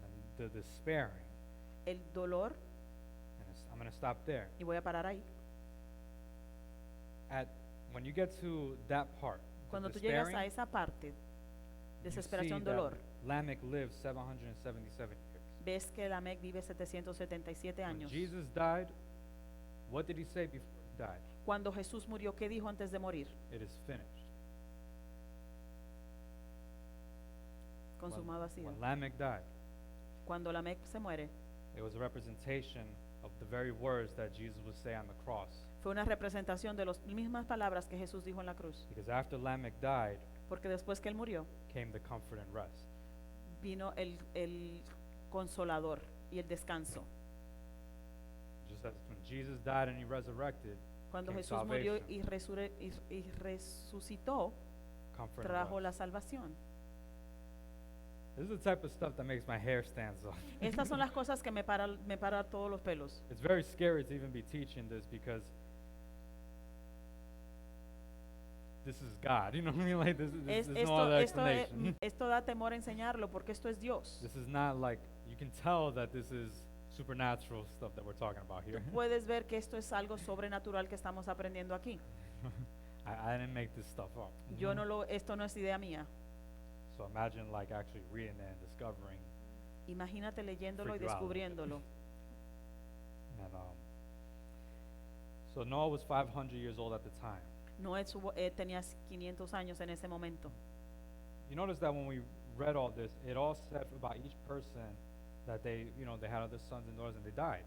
and the despairing. el dolor. And I'm going to stop there. Y voy a parar ahí. When you get to that part, the Cuando tú llegas a despairing, esa parte, you desesperación, see dolor, that Lamech lived 777 years. ves que Lamec vive 777 When años. Jesus died, what did he say before he died? Cuando Jesús murió, ¿qué dijo antes de morir? It is finished. Consumado ha sido. When Lamech died, Cuando Lamec se muere, it was a representation of the very words that Jesus would say on the cross. fue una representación de las mismas palabras que Jesús dijo en la cruz. Because after Lamech died, Porque después que él murió, came the comfort and rest. vino el consolador y el descanso. Just as when Jesus died and he resurrected, Cuando came Jesús murió salvation, y resucitó, comfort trajo and la rest. salvación. This is the type of stuff that makes my hair stand up. Estas son las cosas que me paran todos los pelos. It's very scary to even be teaching this because this is God. You know what I mean? Like there's no other explanation. Esto da temor enseñarlo porque esto es Dios. This is not like, you can tell that this is supernatural stuff that we're talking about here. Puedes ver que esto es algo sobrenatural que estamos aprendiendo aquí. I didn't make this stuff up. Yo esto no es idea mía. So imagine like actually reading it and discovering. Imagínate leyéndolo y Freak you out a little bit. descubriéndolo. And so Noah was 500 years old at the time. Noé tenía 500 años en ese momento. You notice that when we read all this, it all said about each person that they had other sons and daughters and they died.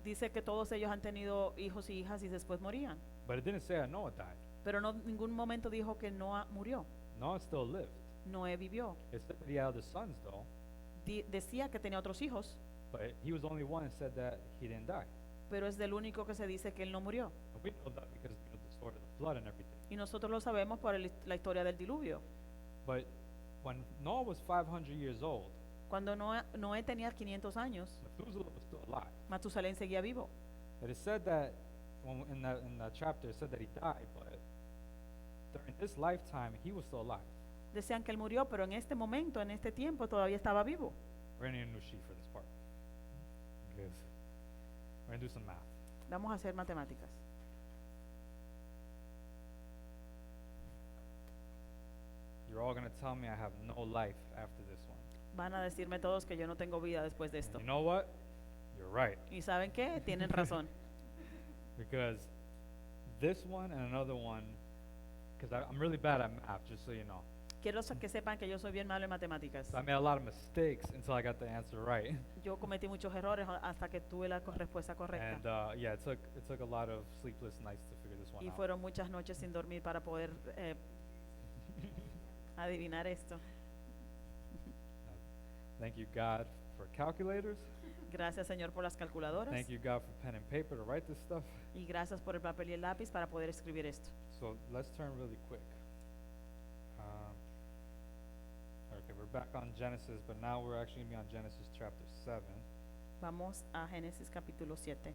Dice que todos ellos han tenido hijos y hijas y después morían. But it didn't say that Noah died. Pero no ningún momento dijo que Noé murió. Noah still lived. Noé vivió. It said that he had other sons though, Decía que tenía otros hijos, but he was the only one that said that he didn't die. pero es del único que se dice que él no murió. And we know that because the story of the flood and everything. Y nosotros lo sabemos por la historia del diluvio. But when Noah was 500 years old, Cuando Noé tenía 500 años, Methuselah was still alive. Matusalén seguía vivo. But it said that in that chapter, it said that he died, but during his lifetime, he was still alive. Decían que él murió, pero en este momento, en este tiempo, todavía estaba vivo. We're gonna need a new sheet for this part. Because we're gonna do some math. Vamos a hacer matemáticas. You're all gonna tell me I have no life after this one. Van a decirme todos que yo no tengo vida después de esto. And you know what? You're right. ¿Y saben qué? Tienen razón. Because this one and another one, because I'm really bad at math, just so you know. Quiero que sepan que yo soy bien malo en matemáticas. So I made a lot of mistakes until I got the answer right. Yo cometí muchos errores hasta que tuve la respuesta correcta. And yeah, it took a lot of sleepless nights to figure this one Y out. fueron muchas noches sin dormir para poder adivinar esto. Thank you, God, for calculators. Gracias, Señor, por las calculadoras. Thank you, God, for pen and paper to write this stuff. Y gracias por el papel y el lápiz para poder escribir esto. So let's turn really quick. Okay, we're back on Genesis, but now we're actually going to be on Genesis chapter 7. Vamos a Génesis capítulo 7.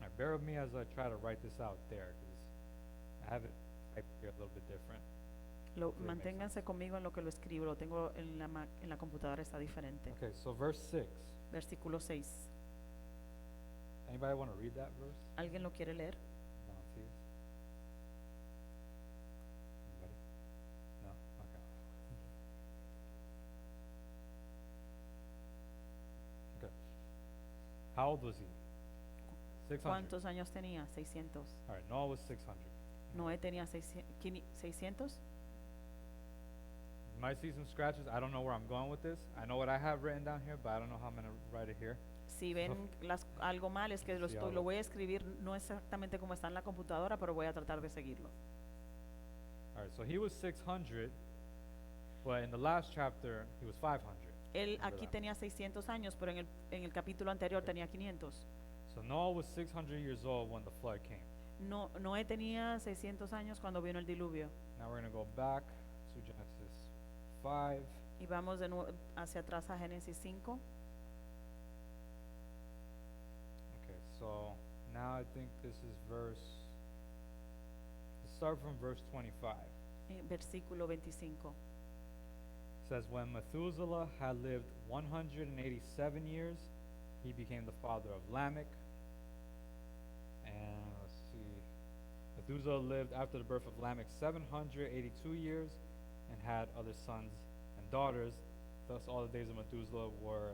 All right, bear with me as I try to write this out there, because I have it typed here a little bit different. Hopefully it makes Manténganse sense. conmigo en lo que lo escribo. Lo tengo en la computadora, está diferente. Okay, so verse 6. Versículo 6. Anybody want to read that verse? ¿Alguien lo quiere leer? Volunteers? Anybody? No? Okay. Okay. How old was he? 600. ¿Cuántos años tenía? 600. All right, Noah was 600. Noé tenía 600. You might see some scratches. I don't know where I'm going with this. I know what I have written down here, but I don't know how I'm going to write it here. Si ven algo mal es que Sí, lo algo. voy a escribir no exactamente como está en la computadora, pero voy a tratar de seguirlo. All right, so he was 600, but in the last chapter, he was 500. Él Remember aquí that. tenía 600 años, pero en el capítulo anterior tenía 500. So Noah was 600 years old when the flood came. Noé tenía 600 años cuando vino el diluvio. Now we're going to go back to Genesis 5. Y vamos de nuevo hacia atrás a Génesis 5. Okay, so now I think this is verse, let's start from verse 25. Versículo 25. It says, when Methuselah had lived 187 years, he became the father of Lamech. And let's see, Methuselah lived after the birth of Lamech 782 years and had other sons and daughters. Thus all the days of Methuselah were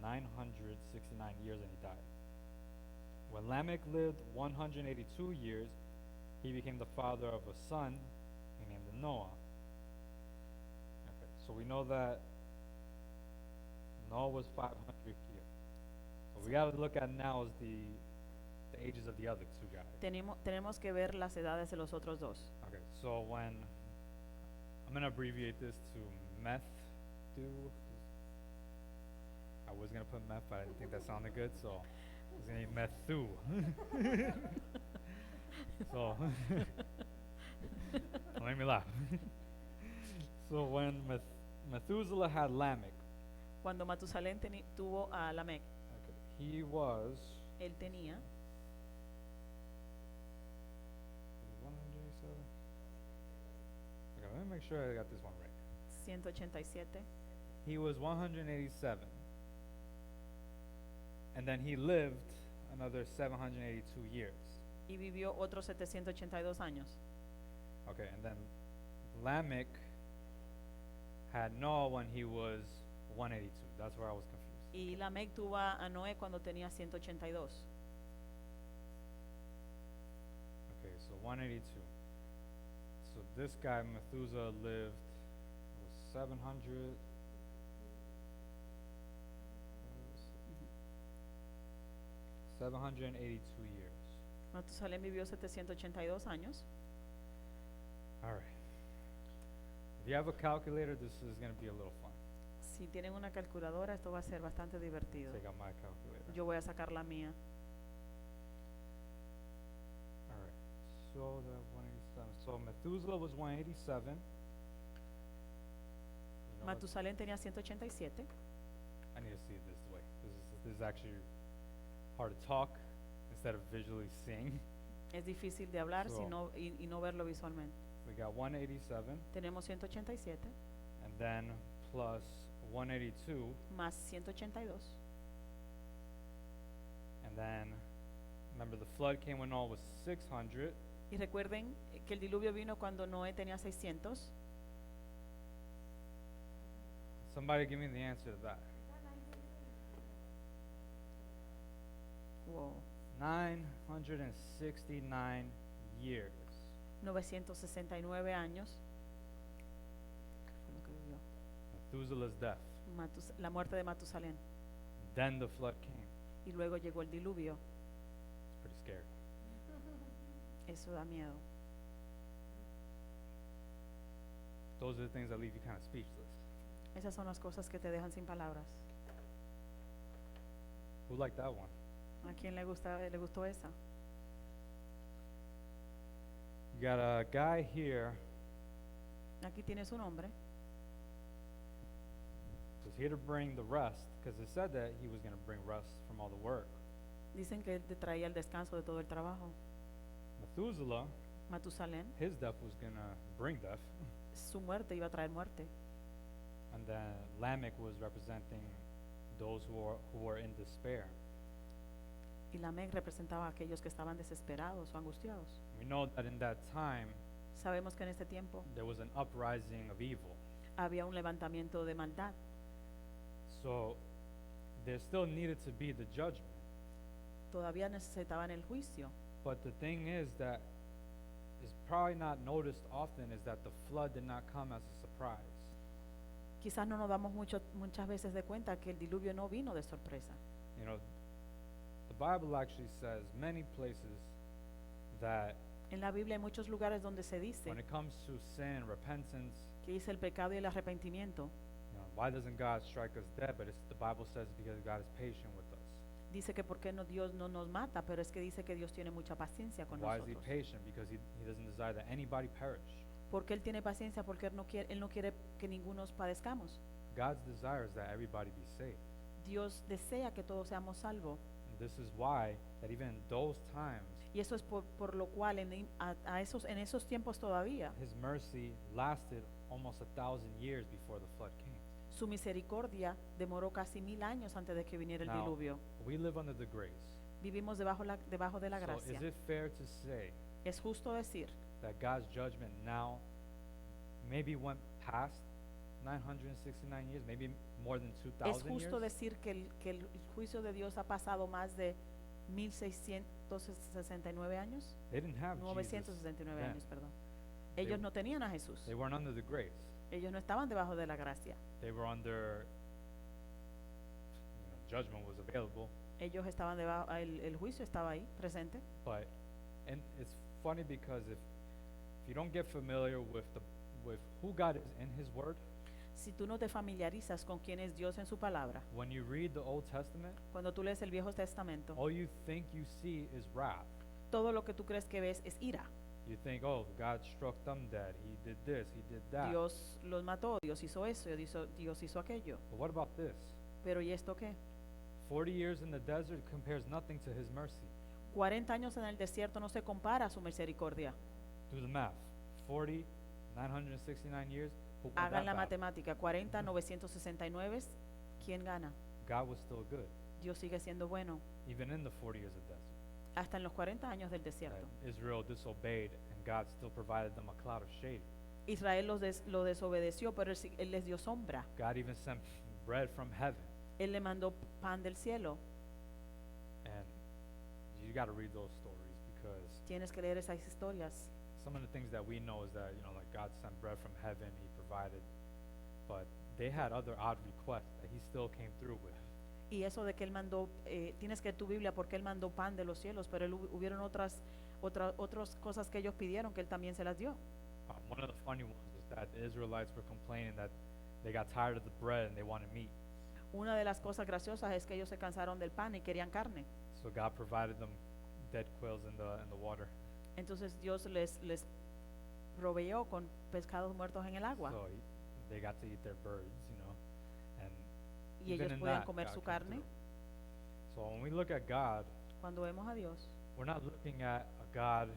969 years and he died. When Lamech lived 182 years, he became the father of a son. He named him Noah. Okay, so we know that Noah was 500 here. What we got to look at now is the ages of the other two guys. Tenemos que ver las edades de los otros dos. Okay, so when I'm gonna abbreviate this to Methu. I was gonna put meth, but I didn't think that sounded good, so I was gonna need Methu. So don't make me laugh. So when Methuselah had Lamech, Cuando Matusalén tuvo a Lamec, okay, he was él tenía 187. Okay, let me make sure I got this one right. 187. He was 187. And then he lived another 782 years. Y vivió otros 782 años. Okay, and then Lamech had Noah when he was 182. That's where I was confused. Y Lamec tuvo a Noé cuando tenía 182. Okay, so 182. So this guy Methuselah lived was 700. 782 years. Matusalén vivió 782 años. All right. If you have a calculator, this is going to be a little fun. Si tienen una calculadora, esto va a ser bastante divertido. Take out my calculator. Yo voy a sacar la mía. All right. So the 187. So Methuselah was 187. You know what? Matusalén tenía 187. I need to see it this way. This is actually hard to talk instead of visually seeing. Es difícil de hablar So- y no verlo visualmente. We got 187, Tenemos 187 and then plus 182, más 182. and then remember the flood came when Noah was 600, Y recuerden que el diluvio vino cuando Noé tenía 600. Somebody give me the answer to that. Wow. 969 years. 969 años. Fue lo que vivió. Methuselah's death. La muerte de Matusalén. Then the flood came. Y luego llegó el diluvio. It's pretty scary. Eso da miedo. Those are the things that leave you kind of speechless. Esas son las cosas que te dejan sin palabras. Who liked that one? ¿A quién le gustó esa? You got a guy here Aquí tienes un hombre who's here to bring the rest, because it said that he was going to bring rest from all the work. Dicen que él te traía el descanso de todo el trabajo. Methuselah, Matusalén, his death was going to bring death. su muerte iba a traer muerte. And then Lamech was representing those who were in despair. Y Lamec representaba a aquellos que estaban desesperados o angustiados. We know that in that time Sabemos que en este tiempo there was an uprising of evil. había un levantamiento de maldad. So there still needed to be the judgment. Todavía necesitaban el juicio. But the thing is that is probably not noticed often is that the flood did not come as a surprise. Quizás no nos damos muchas veces de cuenta que el diluvio no vino de sorpresa. You know, the Bible actually says many places that En la Biblia hay muchos lugares donde se dice when it comes to sin, repentance, que dice el pecado y el arrepentimiento. you know, why doesn't God strike us dead? But the Bible says because God is patient with us. Dice que por qué no Dios no nos mata, pero es que dice que Dios tiene mucha paciencia con Why is he nosotros. patient? Because he doesn't desire that anybody perish. Porque él tiene paciencia, porque él no quiere que ninguno padezcamos. God's desire is that everybody be saved. Dios desea que todos seamos salvos. And this is why that even in those times, Y eso es por lo cual en esos tiempos todavía his mercy lasted almost 1,000 years before the flood came. su misericordia demoró casi 1000 años antes de que viniera el Now, diluvio. we live under the grace. Vivimos debajo de la So gracia. is it fair to say Es justo decir that God's judgment now maybe went past 969 years, maybe more than es 2,000 justo years? decir que el juicio de Dios ha pasado más de 1669 años, They didn't have Jesus 969 then. años, perdón. Ellos They- no tenían a Jesús. They weren't under the grace. Ellos no estaban debajo de la gracia. They were under, judgment was available. Ellos estaban debajo, el juicio estaba ahí, presente. But, and it's funny because if you don't get familiar with who God is in His Word, Si tú no te familiarizas con quién es Dios en su palabra, when you read the Old Testament, cuando tú lees el Viejo Testamento, all you think you see is wrath. todo lo que tú crees que ves es ira. You think, oh, God struck them dead. He did this. He did that. Dios los mató, Dios hizo eso, Dios hizo aquello. But what about this? Pero ¿y esto qué? 40 years in the desert compares nothing to His mercy. 40 años en el desierto no se compara a su misericordia. Do the math. 40, 969 years. Who won Hagan that la battle? matemática, 40, 969, ¿quién gana? God was still good, Dios sigue siendo bueno, even in the 40 years of desert. hasta en los 40 años del That desierto. Israel disobeyed, and God still provided them a cloud of shade. Israel lo desobedeció, pero él les dio sombra. God even sent bread from heaven. Él le mandó pan del cielo. And you got to read those stories because Tienes que leer esas historias. some of the things that we know is that, like God sent bread from heaven, He provided, but they had other odd requests that He still came through with. Y eso de que él mandó, tienes que leer tu Biblia porque él mandó pan de los cielos, pero hubieron otras cosas que ellos pidieron que él también se las dio. One of the funny ones was that the Israelites were complaining that they got tired of the bread and they wanted meat. Una de las cosas graciosas es que ellos se cansaron del pan y querían carne. So God provided them dead quails in the water. Entonces Dios les proveyó con pescados muertos en el agua. So they got to eat their birds, and Y even ellos in podían that, comer God su came carne. through. So when we look at God, Cuando vemos a Dios, we're not looking at a God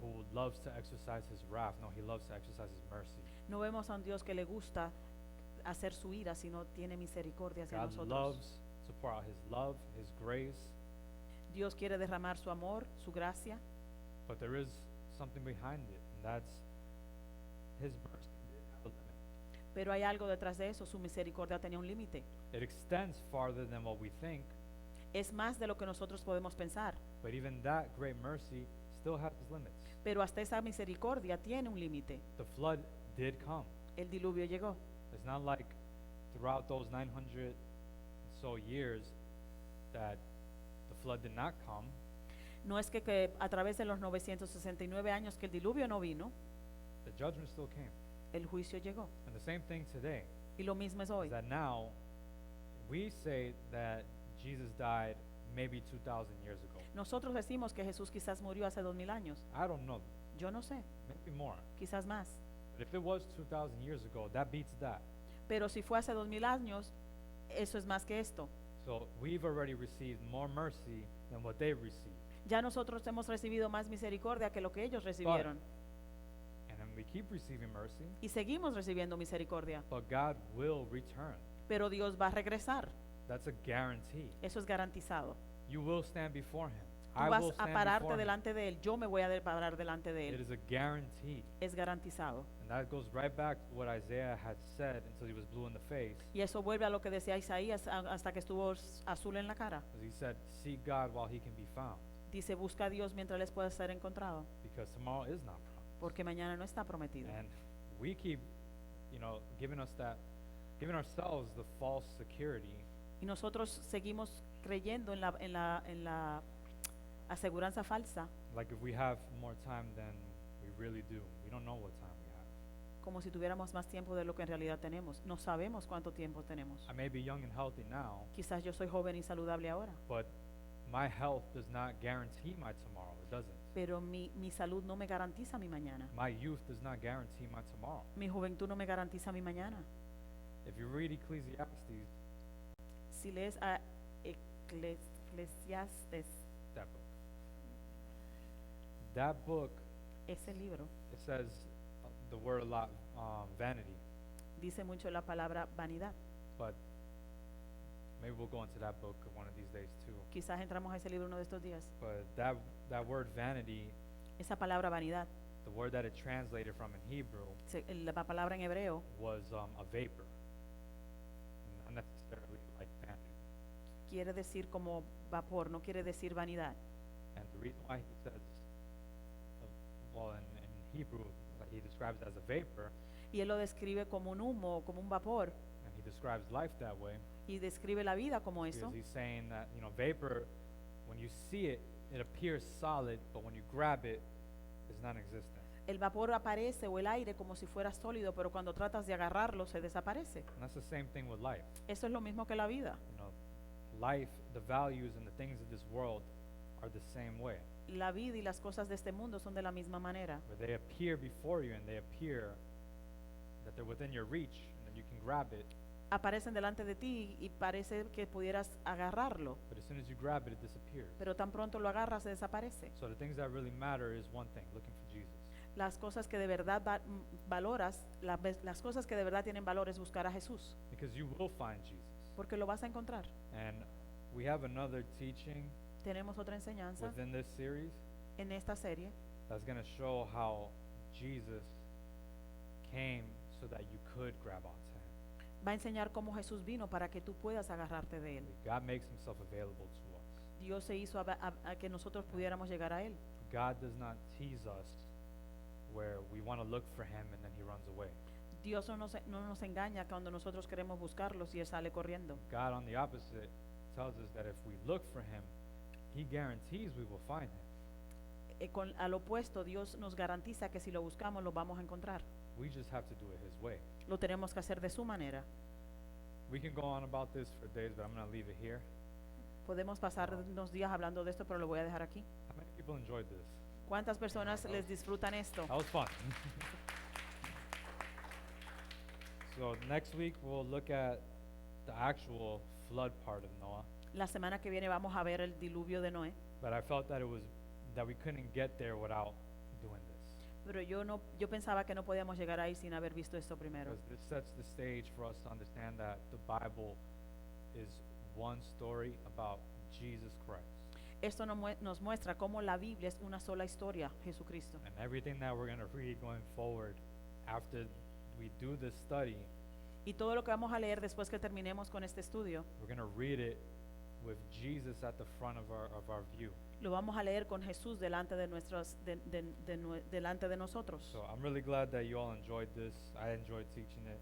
who loves to exercise His wrath. No, He loves to exercise His mercy. no vemos a un Dios que le gusta hacer su ira, sino tiene misericordia hacia God nosotros. loves to pour out His love, His grace, Dios quiere derramar su amor, su gracia, but there is something behind it, and that's His mercy did have a limit. pero hay algo detrás de eso, su misericordia tenía un límite. It extends farther than what we think, Es más de lo que nosotros podemos pensar, but even that great mercy still has its limits. pero hasta esa misericordia tiene un límite. The flood did come. El diluvio llegó. It's not like throughout those 900 and so years that the flood did not come. No es que a través de los 969 años que el diluvio no vino, The judgment still came. el juicio llegó. And the same thing today Y lo mismo es hoy. is that now we say that Jesus died maybe 2,000 years ago. Nosotros decimos que Jesús quizás murió hace 2000 años. I don't know, Yo no sé, maybe more. quizás más. But if it was 2,000 years ago, that beats that. Pero si fue hace 2000 años, eso es más que esto. So we've already received more mercy than what they've received. Ya nosotros hemos recibido más misericordia que lo que ellos recibieron. And then we keep receiving mercy, Y seguimos recibiendo misericordia. but God will return. Pero Dios va a regresar. That's a guarantee. Eso es garantizado. You will stand before Him. Tú I vas will a stand pararte before Him. delante de Él. Yo me voy a parar delante de It Él. is a guarantee. Es garantizado. And that goes right back to what Isaiah had said until he was blue in the face. Y eso vuelve a lo que decía Isaías hasta que estuvo azul en la cara. As he said, seek God while He can be found. Dice, busca a Dios mientras les pueda ser encontrado. Because tomorrow is not promised. Porque mañana no está prometido. And we keep, giving ourselves the false security Y nosotros seguimos creyendo en la aseguranza falsa, like if we have more time than we really do. We don't know what time we have. como si tuviéramos más tiempo de lo que en realidad tenemos. No sabemos cuánto tiempo tenemos. I may be young and healthy now, Quizás yo soy joven y saludable ahora, but my health does not guarantee my tomorrow. It doesn't. pero mi salud no me garantiza mi mañana. My youth does not guarantee my tomorrow. Mi juventud no me garantiza mi mañana. If you read Ecclesiastes, Si lees a Eclesiastes, that book, ese libro it says the word a lot, vanity, dice mucho la palabra vanidad. but maybe we'll go into that book one of these days too. Quizás entramos a ese libro uno de estos días. But that word vanity, Esa palabra vanidad, the word that it translated from in Hebrew la palabra en hebreo was a vapor, not necessarily like vanity. quiere decir como vapor, no quiere decir vanidad. And the reason why he says, in Hebrew, like he describes it as a vapor, Y él lo describe como un humo, como un vapor, and he describes life that way, y describe la vida como eso, because he's saying that, vapor, when you see it, it appears solid, but when you grab it, it's non-existent. el vapor aparece o el aire como si fuera sólido, pero cuando tratas de agarrarlo se desaparece. And that's the same thing with life. Eso es lo mismo que la vida. Life, the values and the things of this world are the same way, La vida y las cosas de este mundo son de la misma manera. where they appear before you and they appear that they're within your reach and that you can grab it, Aparecen delante de ti y parece que pudieras agarrarlo, but as soon as you grab it, it disappears. pero tan pronto lo agarras se desaparece. So the things that really matter is one thing, looking for Jesus. Las cosas que de verdad valoras, las cosas que de verdad tienen valor es buscar a Jesús, Because you will find Jesus. porque lo vas a encontrar. And we have another teaching Tenemos otra enseñanza within this series en esta serie that's going to show how Jesus came so that you could grab onto him. Va a enseñar cómo Jesús vino para que tú puedas agarrarte de él. God makes himself available to us. Dios se hizo a que nosotros pudiéramos llegar a él. God does not tease us where we want to look for him and then he runs away. Dios no nos engaña cuando nosotros queremos buscarlos y él sale corriendo. God, on the opposite, tells us that if we look for him, he guarantees we will find him. Al opuesto, Dios nos garantiza que si lo buscamos lo vamos a encontrar. We just have to do it his way. Lo tenemos que hacer de su manera. We can go on about this for days, but I'm going to leave it here. Podemos pasar unos días hablando de esto, pero lo voy a dejar aquí. How many people enjoyed this? ¿Cuántas personas les disfrutan esto? That was fun. So next week we'll look at the actual flood part of Noah. La semana que viene vamos a ver el diluvio de Noé, But I felt that we couldn't get there without doing this. pero yo pensaba que no podíamos llegar ahí sin haber visto esto primero. Because this sets the stage for us to understand that the Bible is one story about Jesus Christ. Esto nos muestra cómo la Biblia es una sola historia, Jesucristo. And everything that we're going to read going forward after we do this study, Y todo lo que vamos a leer después que terminemos con este estudio, we're going to read it with Jesus at the front of our view. lo vamos a leer con Jesús delante de delante de nosotros. So I'm really glad that you all enjoyed this. I enjoyed teaching it.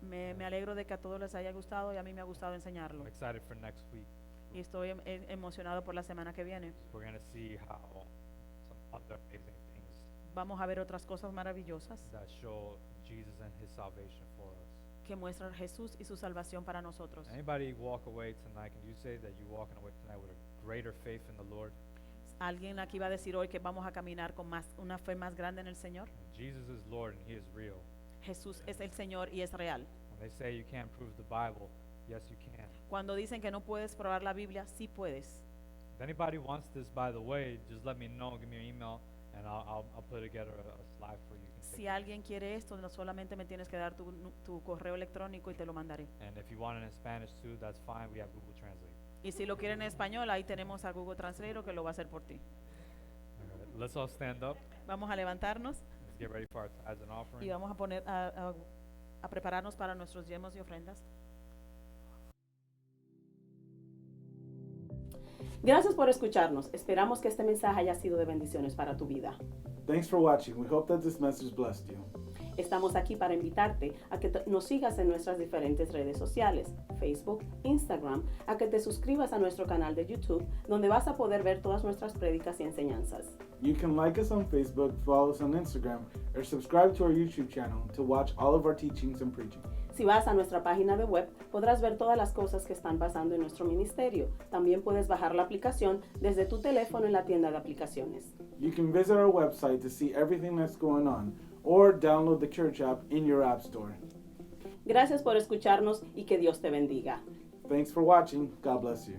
Me alegro de que a todos les haya gustado y a mí me ha gustado enseñarlo. I'm excited for next week. Y estoy emocionado por la semana que viene. We're going to see how some other amazing things Vamos a ver otras cosas maravillosas that show Jesus and his salvation for us. que muestran Jesús y su salvación para nosotros. Anybody walk away tonight, can you say that you're walking away tonight with a greater faith in the Lord? Alguien aquí va a decir hoy que vamos a caminar con una fe más grande en el Señor. Jesus is Lord and he is real. Jesús es el Señor y es real. When they say you can't prove the Bible, yes you can. Cuando dicen que no puedes probar la Biblia, sí puedes. If anybody wants this, by the way, just let me know, give me your email, and I'll put together a slide for you. You can Si take it. alguien quiere esto, no solamente me tienes que dar tu correo electrónico y te lo mandaré. And if you want it in Spanish too, that's fine. We have Google Translate. Y si lo quieren en español, ahí tenemos a Google Translator que lo va a hacer por ti. All right, let's all stand up. Vamos a levantarnos Let's get ready for our tithes and offering. y vamos a poner a prepararnos para nuestros diezmos y ofrendas. Gracias por escucharnos. Esperamos que este mensaje haya sido de bendiciones para tu vida. Thanks for watching. We hope that this message blessed you. Estamos aquí para invitarte a que nos sigas en nuestras diferentes redes sociales, Facebook, Instagram, a que te suscribas a nuestro canal de YouTube, donde vas a poder ver todas nuestras prédicas y enseñanzas. You can like us on Facebook, follow us on Instagram, or subscribe to our YouTube channel to watch all of our teachings and preaching. Si vas a nuestra página de web, podrás ver todas las cosas que están pasando en nuestro ministerio. También puedes bajar la aplicación desde tu teléfono en la tienda de aplicaciones. You can visit our website to see everything that's going on, or download the church app in your app store. Gracias por escucharnos y que Dios te bendiga. Thanks for watching. God bless you.